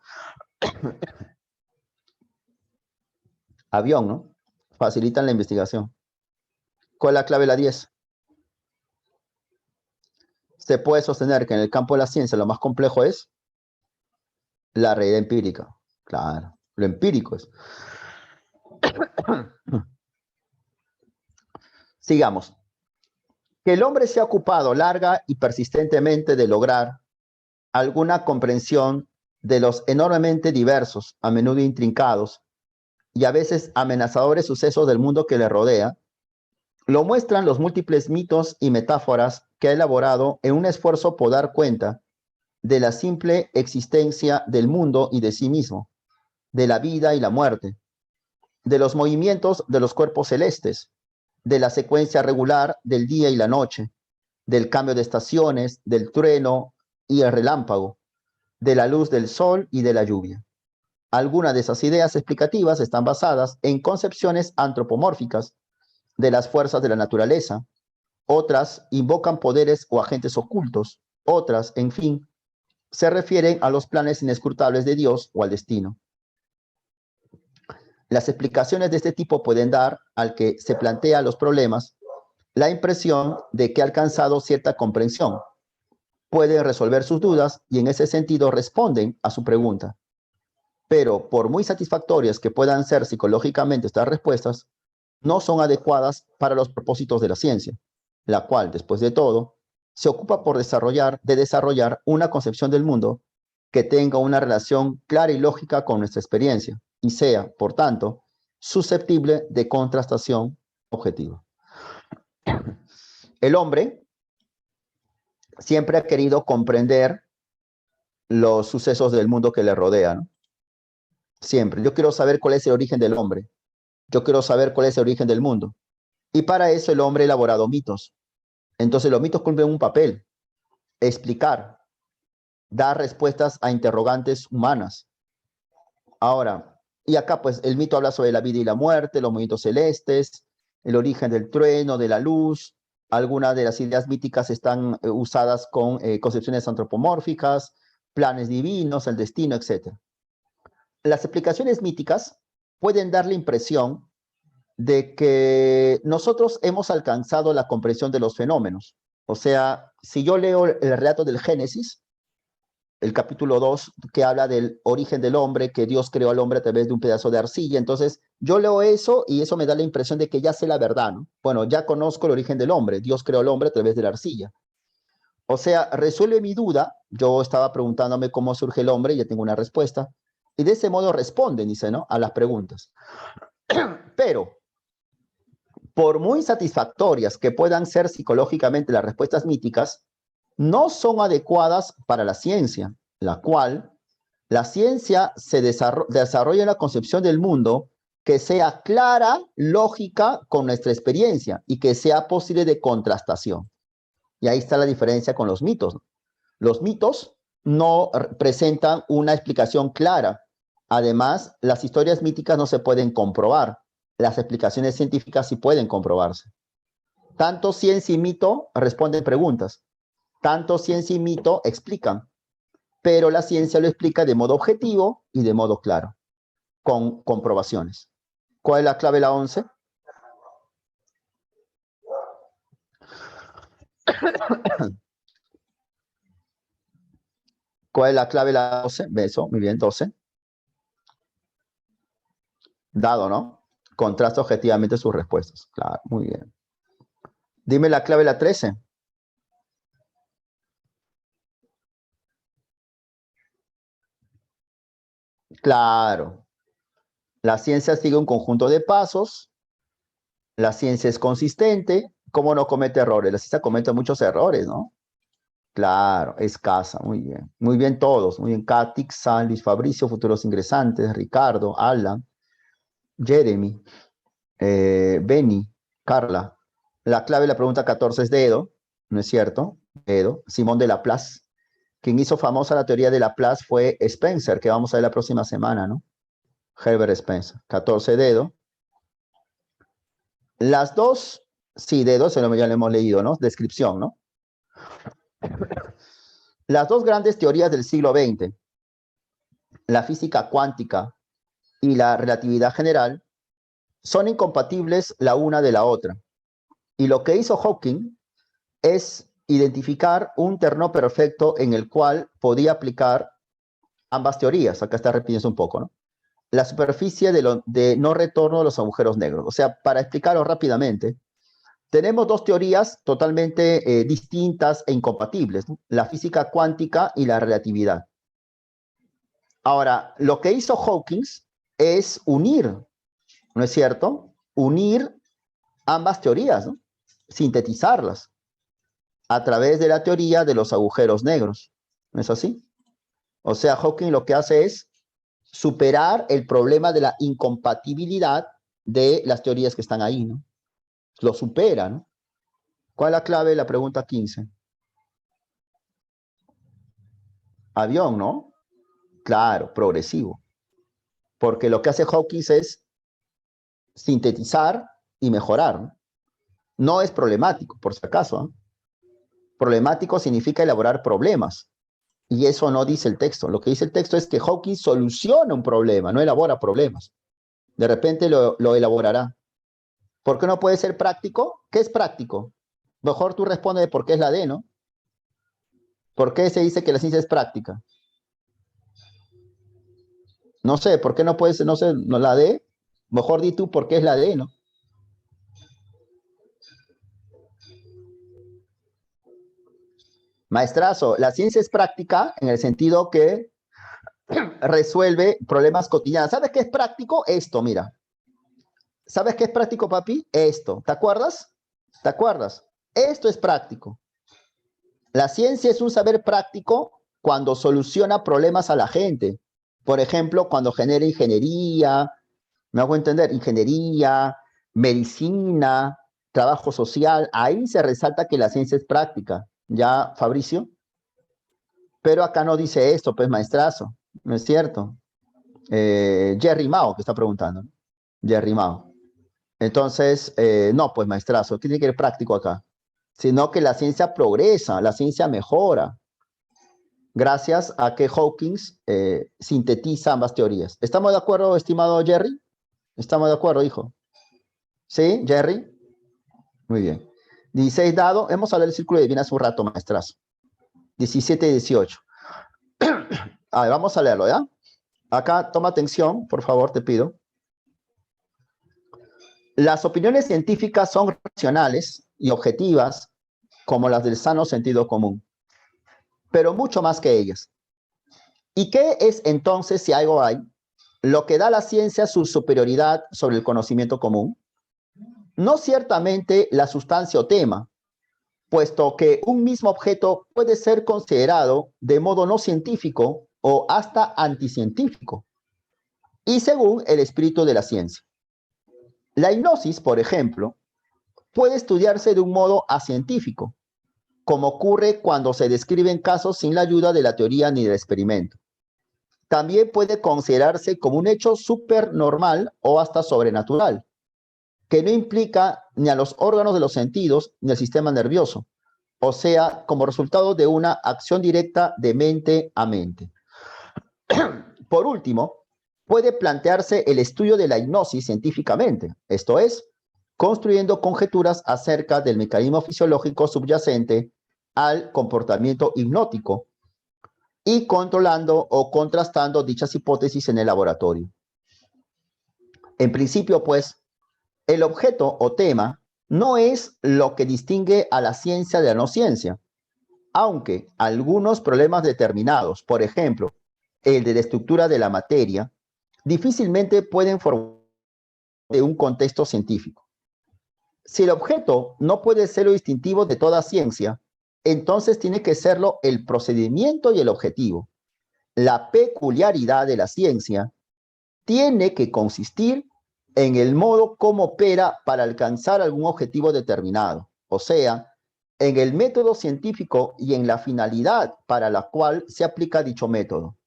Avión, ¿no? Facilitan la investigación. ¿Cuál es la clave de la 10? Se puede sostener que en el campo de la ciencia lo más complejo es la realidad empírica. Claro, lo empírico es. Sigamos. Que el hombre se ha ocupado larga y persistentemente de lograr alguna comprensión de los enormemente diversos, a menudo intrincados y a veces amenazadores sucesos del mundo que le rodea, lo muestran los múltiples mitos y metáforas que ha elaborado en un esfuerzo por dar cuenta de la simple existencia del mundo y de sí mismo, de la vida y la muerte, de los movimientos de los cuerpos celestes, de la secuencia regular del día y la noche, del cambio de estaciones, del trueno y el relámpago, de la luz del sol y de la lluvia. Algunas de esas ideas explicativas están basadas en concepciones antropomórficas de las fuerzas de la naturaleza, otras invocan poderes o agentes ocultos, otras, en fin, se refieren a los planes inescrutables de Dios o al destino. Las explicaciones de este tipo pueden dar al que se plantea los problemas la impresión de que ha alcanzado cierta comprensión, pueden resolver sus dudas y en ese sentido responden a su pregunta. Pero por muy satisfactorias que puedan ser psicológicamente estas respuestas, no son adecuadas para los propósitos de la ciencia, la cual, después de todo, se ocupa por desarrollar una concepción del mundo que tenga una relación clara y lógica con nuestra experiencia y sea, por tanto, susceptible de contrastación objetiva. El hombre siempre ha querido comprender los sucesos del mundo que le rodea, ¿no? Siempre. Yo quiero saber cuál es el origen del hombre. Yo quiero saber cuál es el origen del mundo. Y para eso el hombre ha elaborado mitos. Entonces los mitos cumplen un papel, explicar, dar respuestas a interrogantes humanas. Ahora, y acá pues el mito habla sobre la vida y la muerte, los movimientos celestes, el origen del trueno, de la luz. Algunas de las ideas míticas están usadas con concepciones antropomórficas, planes divinos, el destino, etc. Las explicaciones míticas pueden dar la impresión de que nosotros hemos alcanzado la comprensión de los fenómenos. O sea, si yo leo el relato del Génesis, el capítulo 2, que habla del origen del hombre, que Dios creó al hombre a través de un pedazo de arcilla, entonces yo leo eso y eso me da la impresión de que ya sé la verdad, ¿no? Bueno, ya conozco el origen del hombre, Dios creó al hombre a través de la arcilla. O sea, resuelve mi duda, yo estaba preguntándome cómo surge el hombre y ya tengo una respuesta, y de ese modo responden, dice, ¿no? A las preguntas. Pero por muy satisfactorias que puedan ser psicológicamente las respuestas míticas, no son adecuadas para la ciencia, la cual la ciencia se desarrolla una concepción del mundo que sea clara, lógica con nuestra experiencia y que sea posible de contrastación. Y ahí está la diferencia con los mitos. Los mitos no presentan una explicación clara. Además, las historias míticas no se pueden comprobar. Las explicaciones científicas sí pueden comprobarse. Tanto ciencia y mito responden preguntas. Tanto ciencia y mito explican. Pero la ciencia lo explica de modo objetivo y de modo claro, con comprobaciones. ¿Cuál es la clave de la 11? ¿Cuál es la clave de la 12? Beso, muy bien, 12. Dado, ¿no? Contrasta objetivamente sus respuestas. Claro, muy bien. Dime la clave de la 13. Claro. La ciencia sigue un conjunto de pasos, la ciencia es consistente, ¿cómo no comete errores? La ciencia comete muchos errores, ¿no? Claro, escasa, muy bien. Muy bien todos, muy bien. Katix, San, Luis Fabricio, futuros ingresantes, Ricardo, Alan, Jeremy, Benny, Carla. La clave de la pregunta 14 es Dedo, ¿no es cierto? Dedo, Simón de Laplace. Quien hizo famosa la teoría de Laplace fue Spencer, que vamos a ver la próxima semana, ¿no? Herbert Spencer. 14 Dedo. Las dos, sí, Dedo, ya lo hemos leído, ¿no? Descripción, ¿no? Las dos grandes teorías del siglo XX, la física cuántica y la relatividad general, son incompatibles la una de la otra. Y lo que hizo Hawking es identificar un terreno perfecto en el cual podía aplicar ambas teorías. Acá está repitiendo un poco, ¿no? La superficie de no retorno de los agujeros negros. O sea, para explicarlo rápidamente, tenemos dos teorías totalmente distintas e incompatibles, ¿no? La física cuántica y la relatividad. Ahora, lo que hizo Hawking es unir, ¿no es cierto? Unir ambas teorías, ¿no? Sintetizarlas a través de la teoría de los agujeros negros. ¿No es así? O sea, Hawking lo que hace es superar el problema de la incompatibilidad de las teorías que están ahí, ¿no? Lo supera, ¿no? ¿Cuál es la clave de la pregunta 15? Avión, ¿no? Claro, progresivo. Porque lo que hace Hawking es sintetizar y mejorar, ¿no? No es problemático, por si acaso, ¿eh? Problemático significa elaborar problemas. Y eso no dice el texto. Lo que dice el texto es que Hawking soluciona un problema, no elabora problemas. De repente lo elaborará. ¿Por qué no puede ser práctico? ¿Qué es práctico? Mejor tú respondes de por qué es la D, ¿no? ¿Por qué se dice que la ciencia es práctica? No sé, ¿por qué no puede ser, no sé, no la D? Mejor di tú por qué es la D, ¿no? Maestrazo, la ciencia es práctica en el sentido que resuelve problemas cotidianos. ¿Sabes qué es práctico? Esto, mira. ¿Sabes qué es práctico, papi? Esto. ¿Te acuerdas? ¿Te acuerdas? Esto es práctico. La ciencia es un saber práctico cuando soluciona problemas a la gente. Por ejemplo, cuando genera ingeniería, me hago entender, ingeniería, medicina, trabajo social, ahí se resalta que la ciencia es práctica. ¿Ya, Fabricio? Pero acá no dice esto, pues, maestrazo. No es cierto. Jerry Mao, que está preguntando. Jerry Mao. Entonces, no, pues, maestrazo, ¿qué tiene que ser práctico acá? Sino que la ciencia progresa, la ciencia mejora, gracias a que Hawking sintetiza ambas teorías. ¿Estamos de acuerdo, estimado Jerry? ¿Estamos de acuerdo, hijo? ¿Sí, Jerry? Muy bien. 16 dado, hemos hablado del círculo de divina hace un rato, maestrazo. 17 y 18. A ver, vamos a leerlo, ¿ya? Acá, toma atención, por favor, te pido. Las opiniones científicas son racionales y objetivas, como las del sano sentido común, pero mucho más que ellas. ¿Y qué es entonces, si algo hay, lo que da a la ciencia su superioridad sobre el conocimiento común? No ciertamente la sustancia o tema, puesto que un mismo objeto puede ser considerado de modo no científico o hasta anticientífico, y según el espíritu de la ciencia. La hipnosis, por ejemplo, puede estudiarse de un modo acientífico, como ocurre cuando se describen casos sin la ayuda de la teoría ni del experimento. También puede considerarse como un hecho supernormal o hasta sobrenatural, que no implica ni a los órganos de los sentidos ni al sistema nervioso, o sea, como resultado de una acción directa de mente a mente. Por último, puede plantearse el estudio de la hipnosis científicamente, esto es, construyendo conjeturas acerca del mecanismo fisiológico subyacente al comportamiento hipnótico y controlando o contrastando dichas hipótesis en el laboratorio. En principio, pues, el objeto o tema no es lo que distingue a la ciencia de la no ciencia, aunque algunos problemas determinados, por ejemplo, el de la estructura de la materia, difícilmente pueden formar de un contexto científico. Si el objeto no puede ser lo distintivo de toda ciencia, entonces tiene que serlo el procedimiento y el objetivo. La peculiaridad de la ciencia tiene que consistir en el modo como opera para alcanzar algún objetivo determinado, o sea, en el método científico y en la finalidad para la cual se aplica dicho método.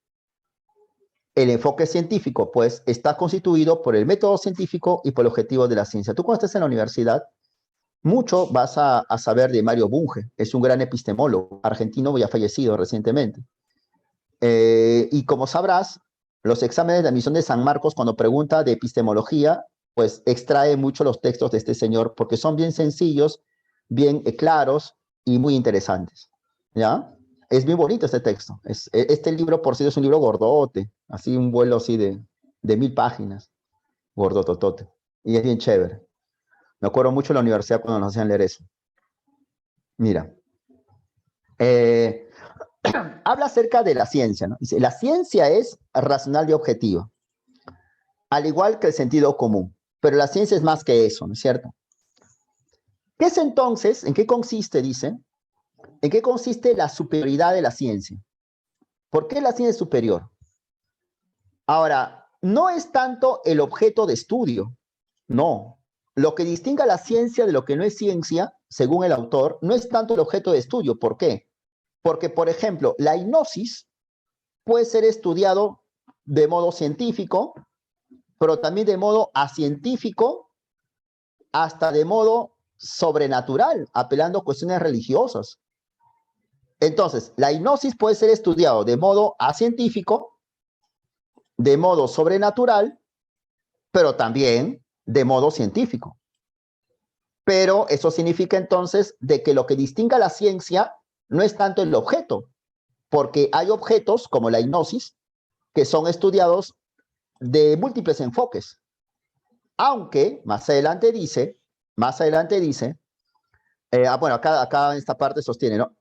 El enfoque científico, pues, está constituido por el método científico y por el objetivo de la ciencia. Tú cuando estés en la universidad, mucho vas a saber de Mario Bunge, es un gran epistemólogo argentino, ya fallecido recientemente. Y como sabrás, los exámenes de admisión de San Marcos, cuando pregunta de epistemología, pues extrae mucho los textos de este señor, porque son bien sencillos, bien claros y muy interesantes. ¿Ya? Es muy bonito este texto. Este libro, por sí, es un libro gordote, así un vuelo así de 1000 páginas, gordototote. Y es bien chévere. Me acuerdo mucho en la universidad cuando nos hacían leer eso. Mira, habla acerca de la ciencia, ¿no? Dice, la ciencia es racional y objetiva, al igual que el sentido común, pero la ciencia es más que eso, ¿no es cierto? ¿Qué es entonces? ¿En qué consiste, dice? ¿En qué consiste la superioridad de la ciencia? ¿Por qué la ciencia es superior? Ahora, no es tanto el objeto de estudio, no. Lo que distingue a la ciencia de lo que no es ciencia, según el autor, no es tanto el objeto de estudio. ¿Por qué? Porque, por ejemplo, la hipnosis puede ser estudiado de modo científico, pero también de modo acientífico, hasta de modo sobrenatural, apelando a cuestiones religiosas. Entonces, la hipnosis puede ser estudiado de modo acientífico, de modo sobrenatural, pero también de modo científico. Pero eso significa entonces de que lo que distingue a la ciencia no es tanto el objeto, porque hay objetos como la hipnosis que son estudiados de múltiples enfoques. Aunque más adelante dice, bueno, acá en esta parte sostiene, ¿no?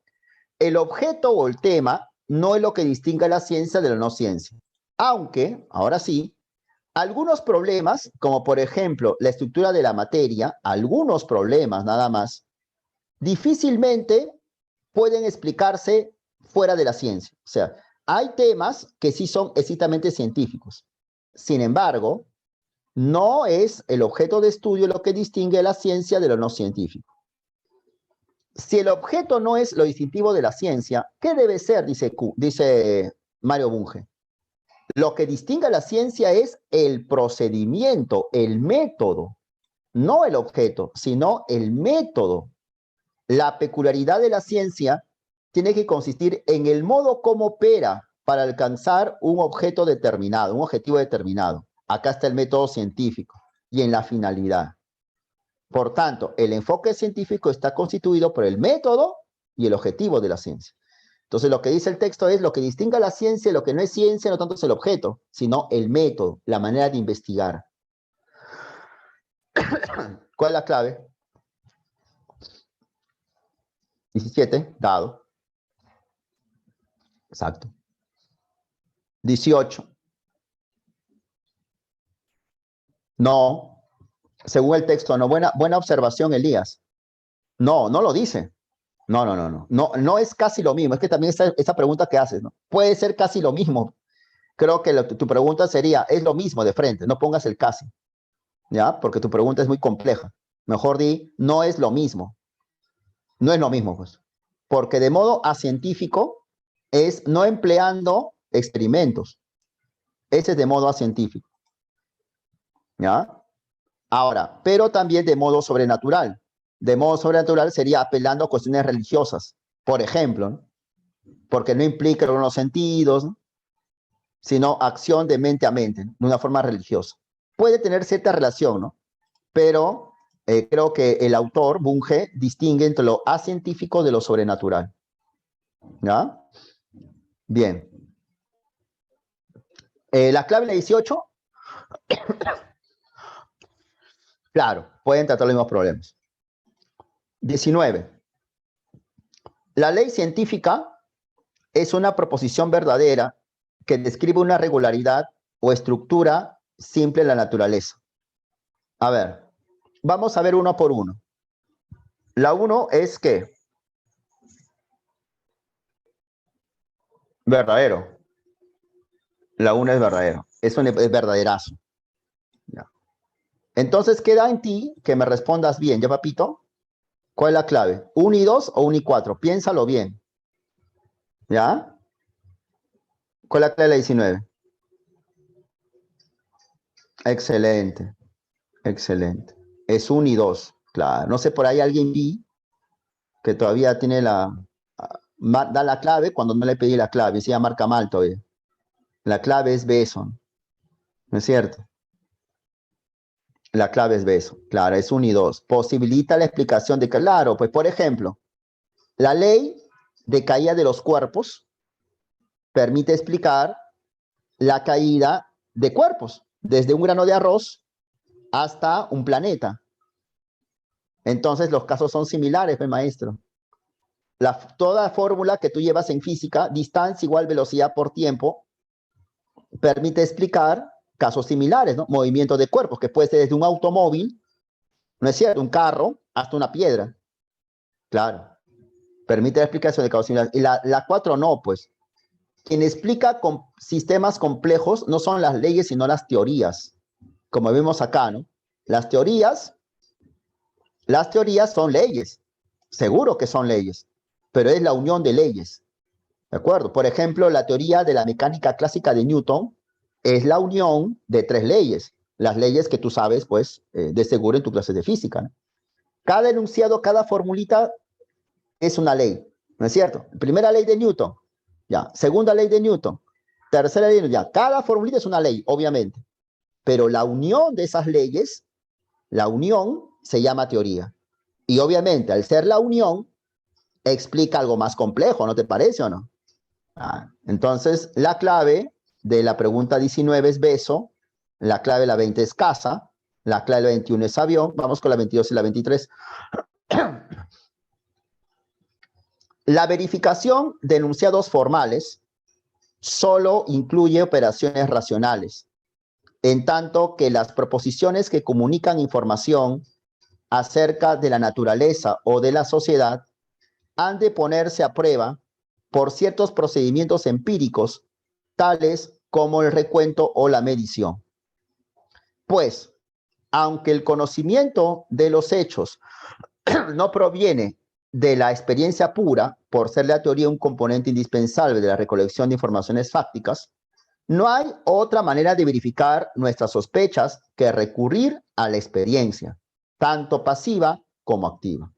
El objeto o el tema no es lo que distingue a la ciencia de la no ciencia. Aunque, ahora sí, algunos problemas, como por ejemplo la estructura de la materia, algunos problemas nada más, difícilmente pueden explicarse fuera de la ciencia. O sea, hay temas que sí son estrictamente científicos. Sin embargo, no es el objeto de estudio lo que distingue la ciencia de lo no científico. Si el objeto no es lo distintivo de la ciencia, ¿qué debe ser? Dice Mario Bunge. Lo que distingue a la ciencia es el procedimiento, el método, no el objeto, sino el método. La peculiaridad de la ciencia tiene que consistir en el modo como opera para alcanzar un objeto determinado, un objetivo determinado. Acá está el método científico y en la finalidad. Por tanto, el enfoque científico está constituido por el método y el objetivo de la ciencia. Entonces, lo que dice el texto es lo que distingue a la ciencia, lo que no es ciencia, no tanto es el objeto, sino el método, la manera de investigar. ¿Cuál es la clave? 17, dado. Exacto. 18. No, según el texto, no. Buena observación, Elías. No, no lo dice. No es casi lo mismo. Es que también esa pregunta que haces, ¿no? Puede ser casi lo mismo. Creo que tu pregunta sería, es lo mismo de frente, no pongas el casi, ¿ya? Porque tu pregunta es muy compleja. Mejor di, no es lo mismo. No es lo mismo, pues. Porque de modo acientífico es no empleando experimentos. Ese es de modo acientífico, ¿ya? Ahora, pero también de modo sobrenatural. De modo sobrenatural sería apelando a cuestiones religiosas, por ejemplo, ¿no? Porque no implica los sentidos, ¿no? Sino acción de mente a mente, ¿no? De una forma religiosa. Puede tener cierta relación, ¿no? Pero creo que el autor, Bunge, distingue entre lo acientífico de lo sobrenatural. ¿Ya? Bien. La clave de la 18, claro, pueden tratar los mismos problemas. 19. La ley científica es una proposición verdadera que describe una regularidad o estructura simple en la naturaleza. A ver, vamos a ver uno por uno. La 1 es que verdadero. La 1 es verdadero. Es verdaderazo. Ya. Entonces queda en ti que me respondas bien, ¿ya, papito? ¿Cuál es la clave? ¿1 y 2 o 1 y 4? Piénsalo bien. ¿Ya? ¿Cuál es la clave de la 19? Excelente, excelente. Es 1 y 2. Claro. No sé, por ahí alguien vi que todavía tiene da la clave cuando no le pedí la clave. Se llama marca mal todavía. La clave es beso. ¿No es cierto? La clave es beso. Claro, es 1 y 2. Posibilita la explicación de, claro, pues por ejemplo, la ley de caída de los cuerpos permite explicar la caída de cuerpos, desde un grano de arroz hasta un planeta. Entonces los casos son similares, pues, maestro. Toda fórmula que tú llevas en física, distancia igual velocidad por tiempo, permite explicar casos similares, ¿no? Movimiento de cuerpos, que puede ser desde un automóvil, ¿no es cierto? Un carro hasta una piedra. Claro. Permite la explicación de casos similares. Y la 4 no, pues. Quien explica con sistemas complejos no son las leyes, sino las teorías. Como vemos acá, ¿no? Las teorías son leyes. Seguro que son leyes. Pero es la unión de leyes. ¿De acuerdo? Por ejemplo, la teoría de la mecánica clásica de Newton es la unión de 3 leyes. Las leyes que tú sabes, pues, de seguro en tu clase de física, ¿no? Cada enunciado, cada formulita es una ley, ¿no es cierto? Primera ley de Newton, ya. Segunda ley de Newton, tercera ley de Newton, ya. Cada formulita es una ley, obviamente. Pero la unión de esas leyes, la unión se llama teoría. Y obviamente, al ser la unión, explica algo más complejo, ¿no te parece o no? Entonces, la clave de la pregunta 19 es beso, la clave de la 20 es casa, la clave de la 21 es avión, vamos con la 22 y la 23. La verificación de enunciados formales solo incluye operaciones racionales, en tanto que las proposiciones que comunican información acerca de la naturaleza o de la sociedad han de ponerse a prueba por ciertos procedimientos empíricos, tales como el recuento o la medición. Pues, aunque el conocimiento de los hechos no proviene de la experiencia pura, por ser la teoría un componente indispensable de la recolección de informaciones fácticas, no hay otra manera de verificar nuestras sospechas que recurrir a la experiencia, tanto pasiva como activa.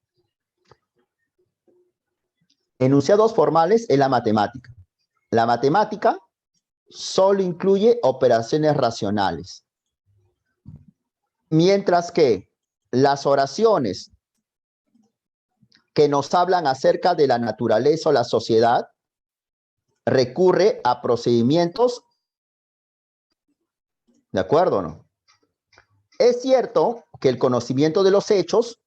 Enunciados formales en la matemática. La matemática solo incluye operaciones racionales, mientras que las oraciones que nos hablan acerca de la naturaleza o la sociedad recurre a procedimientos, ¿de acuerdo o no? Es cierto que el conocimiento de los hechos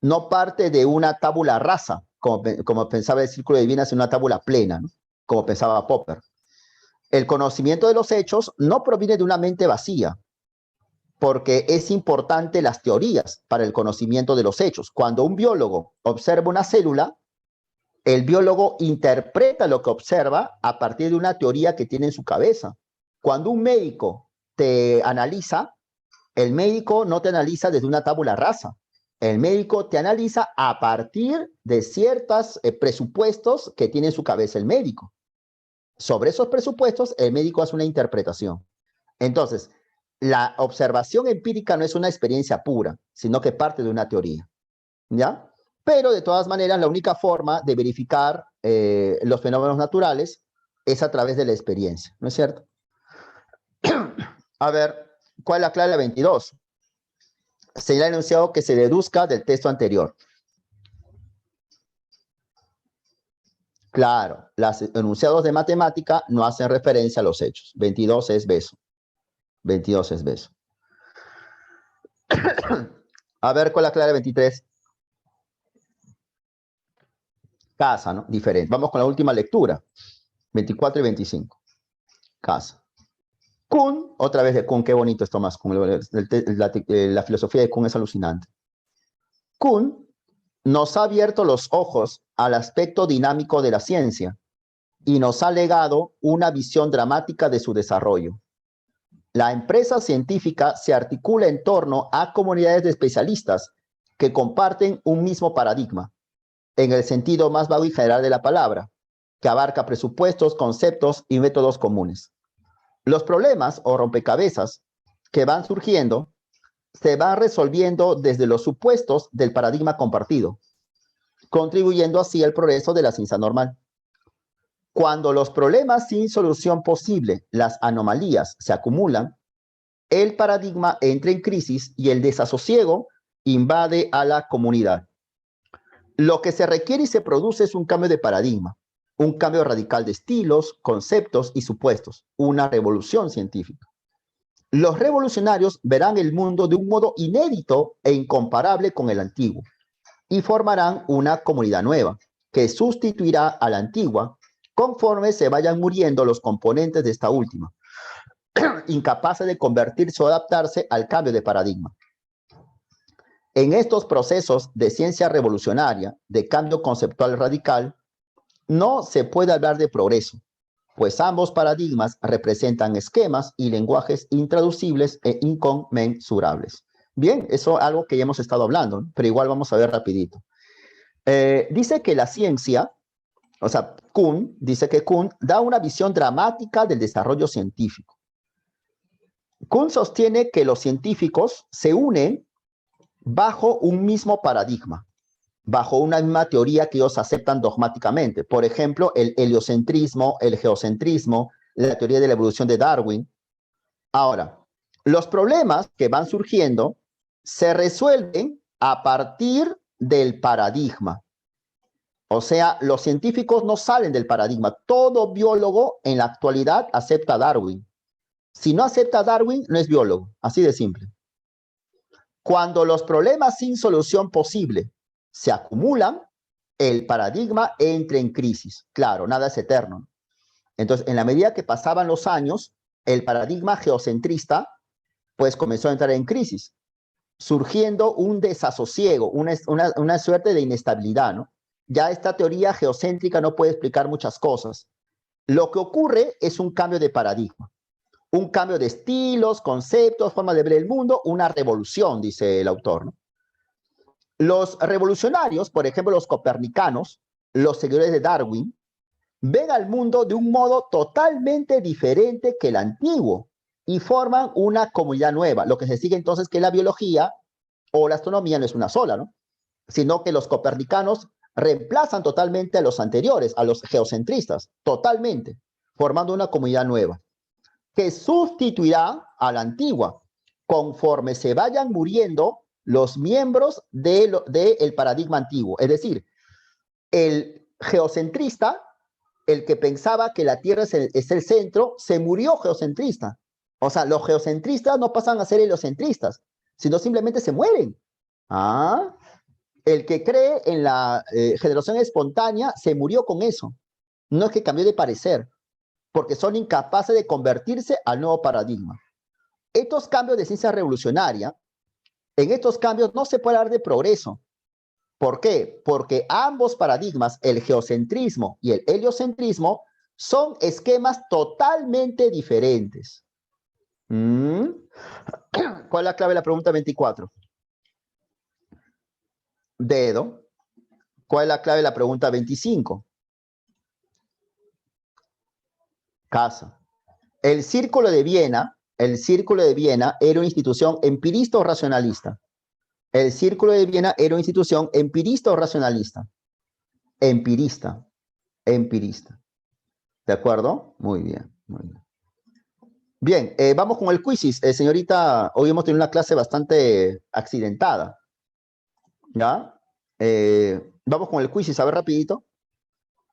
no parte de una tábula rasa, como pensaba el Círculo de Divinas en una tábula plena, ¿no? Como pensaba Popper. El conocimiento de los hechos no proviene de una mente vacía, porque es importante las teorías para el conocimiento de los hechos. Cuando un biólogo observa una célula, el biólogo interpreta lo que observa a partir de una teoría que tiene en su cabeza. Cuando un médico te analiza, el médico no te analiza desde una tábula rasa. El médico te analiza a partir de ciertos presupuestos que tiene en su cabeza el médico. Sobre esos presupuestos, el médico hace una interpretación. Entonces, la observación empírica no es una experiencia pura, sino que parte de una teoría, ¿ya? Pero de todas maneras, la única forma de verificar los fenómenos naturales es a través de la experiencia, ¿no es cierto? A ver, ¿cuál es la clave de la 22? Sería el enunciado que se deduzca del texto anterior. Claro, los enunciados de matemática no hacen referencia a los hechos. 22 es beso. 22 es beso. A ver, ¿cuál es la clave de 23? Casa, ¿no? Diferente. Vamos con la última lectura. 24 y 25. Casa. Kuhn, otra vez de Kuhn, qué bonito es Thomas Kuhn, la filosofía de Kuhn es alucinante. Kuhn nos ha abierto los ojos al aspecto dinámico de la ciencia y nos ha legado una visión dramática de su desarrollo. La empresa científica se articula en torno a comunidades de especialistas que comparten un mismo paradigma, en el sentido más vago y general de la palabra, que abarca presupuestos, conceptos y métodos comunes. Los problemas o rompecabezas que van surgiendo se van resolviendo desde los supuestos del paradigma compartido, contribuyendo así al progreso de la ciencia normal. Cuando los problemas sin solución posible, las anomalías, se acumulan, el paradigma entra en crisis y el desasosiego invade a la comunidad. Lo que se requiere y se produce es un cambio de paradigma, un cambio radical de estilos, conceptos y supuestos, una revolución científica. Los revolucionarios verán el mundo de un modo inédito e incomparable con el antiguo y formarán una comunidad nueva que sustituirá a la antigua conforme se vayan muriendo los componentes de esta última, incapaces de convertirse o adaptarse al cambio de paradigma. En estos procesos de ciencia revolucionaria, de cambio conceptual radical, no se puede hablar de progreso, pues ambos paradigmas representan esquemas y lenguajes intraducibles e inconmensurables. Bien, eso es algo que ya hemos estado hablando, ¿no? Pero igual vamos a ver rapidito. Dice que la ciencia, o sea, Kuhn, dice que Kuhn da una visión dramática del desarrollo científico. Kuhn sostiene que los científicos se unen bajo un mismo paradigma, bajo una misma teoría que ellos aceptan dogmáticamente. Por ejemplo, el heliocentrismo, el geocentrismo, la teoría de la evolución de Darwin. Ahora, los problemas que van surgiendo se resuelven a partir del paradigma. O sea, los científicos no salen del paradigma. Todo biólogo en la actualidad acepta a Darwin. Si no acepta a Darwin, no es biólogo. Así de simple. Cuando los problemas sin solución posible se acumulan, el paradigma entra en crisis. Claro, nada es eterno. Entonces, en la medida que pasaban los años, el paradigma geocentrista pues comenzó a entrar en crisis, surgiendo un desasosiego, una suerte de inestabilidad, ¿no? Ya esta teoría geocéntrica no puede explicar muchas cosas. Lo que ocurre es un cambio de paradigma, un cambio de estilos, conceptos, forma de ver el mundo, una revolución, dice el autor, ¿no? Los revolucionarios, por ejemplo, los copernicanos, los seguidores de Darwin, ven al mundo de un modo totalmente diferente que el antiguo y forman una comunidad nueva. Lo que se sigue entonces que la biología o la astronomía no es una sola, ¿no? Sino que los copernicanos reemplazan totalmente a los anteriores, a los geocentristas, totalmente, formando una comunidad nueva, que sustituirá a la antigua, conforme se vayan muriendo los miembros del paradigma antiguo. Es decir, el geocentrista, el que pensaba que la Tierra es el centro, se murió geocentrista. O sea, los geocentristas no pasan a ser heliocentristas, sino simplemente se mueren. Ah, el que cree en la generación espontánea se murió con eso. No es que cambió de parecer, porque son incapaces de convertirse al nuevo paradigma. Estos cambios de ciencia revolucionaria, en estos cambios no se puede hablar de progreso. ¿Por qué? Porque ambos paradigmas, el geocentrismo y el heliocentrismo, son esquemas totalmente diferentes. ¿Cuál es la clave de la pregunta 24? Dedo. ¿Cuál es la clave de la pregunta 25? Casa. El Círculo de Viena era una institución empirista o racionalista. El Círculo de Viena era una institución empirista o racionalista. Empirista. Empirista. ¿De acuerdo? Muy bien, muy bien. Bien, vamos con el quizzes. Señorita, hoy hemos tenido una clase bastante accidentada. ¿Ya? Vamos con el quizzes, a ver rapidito.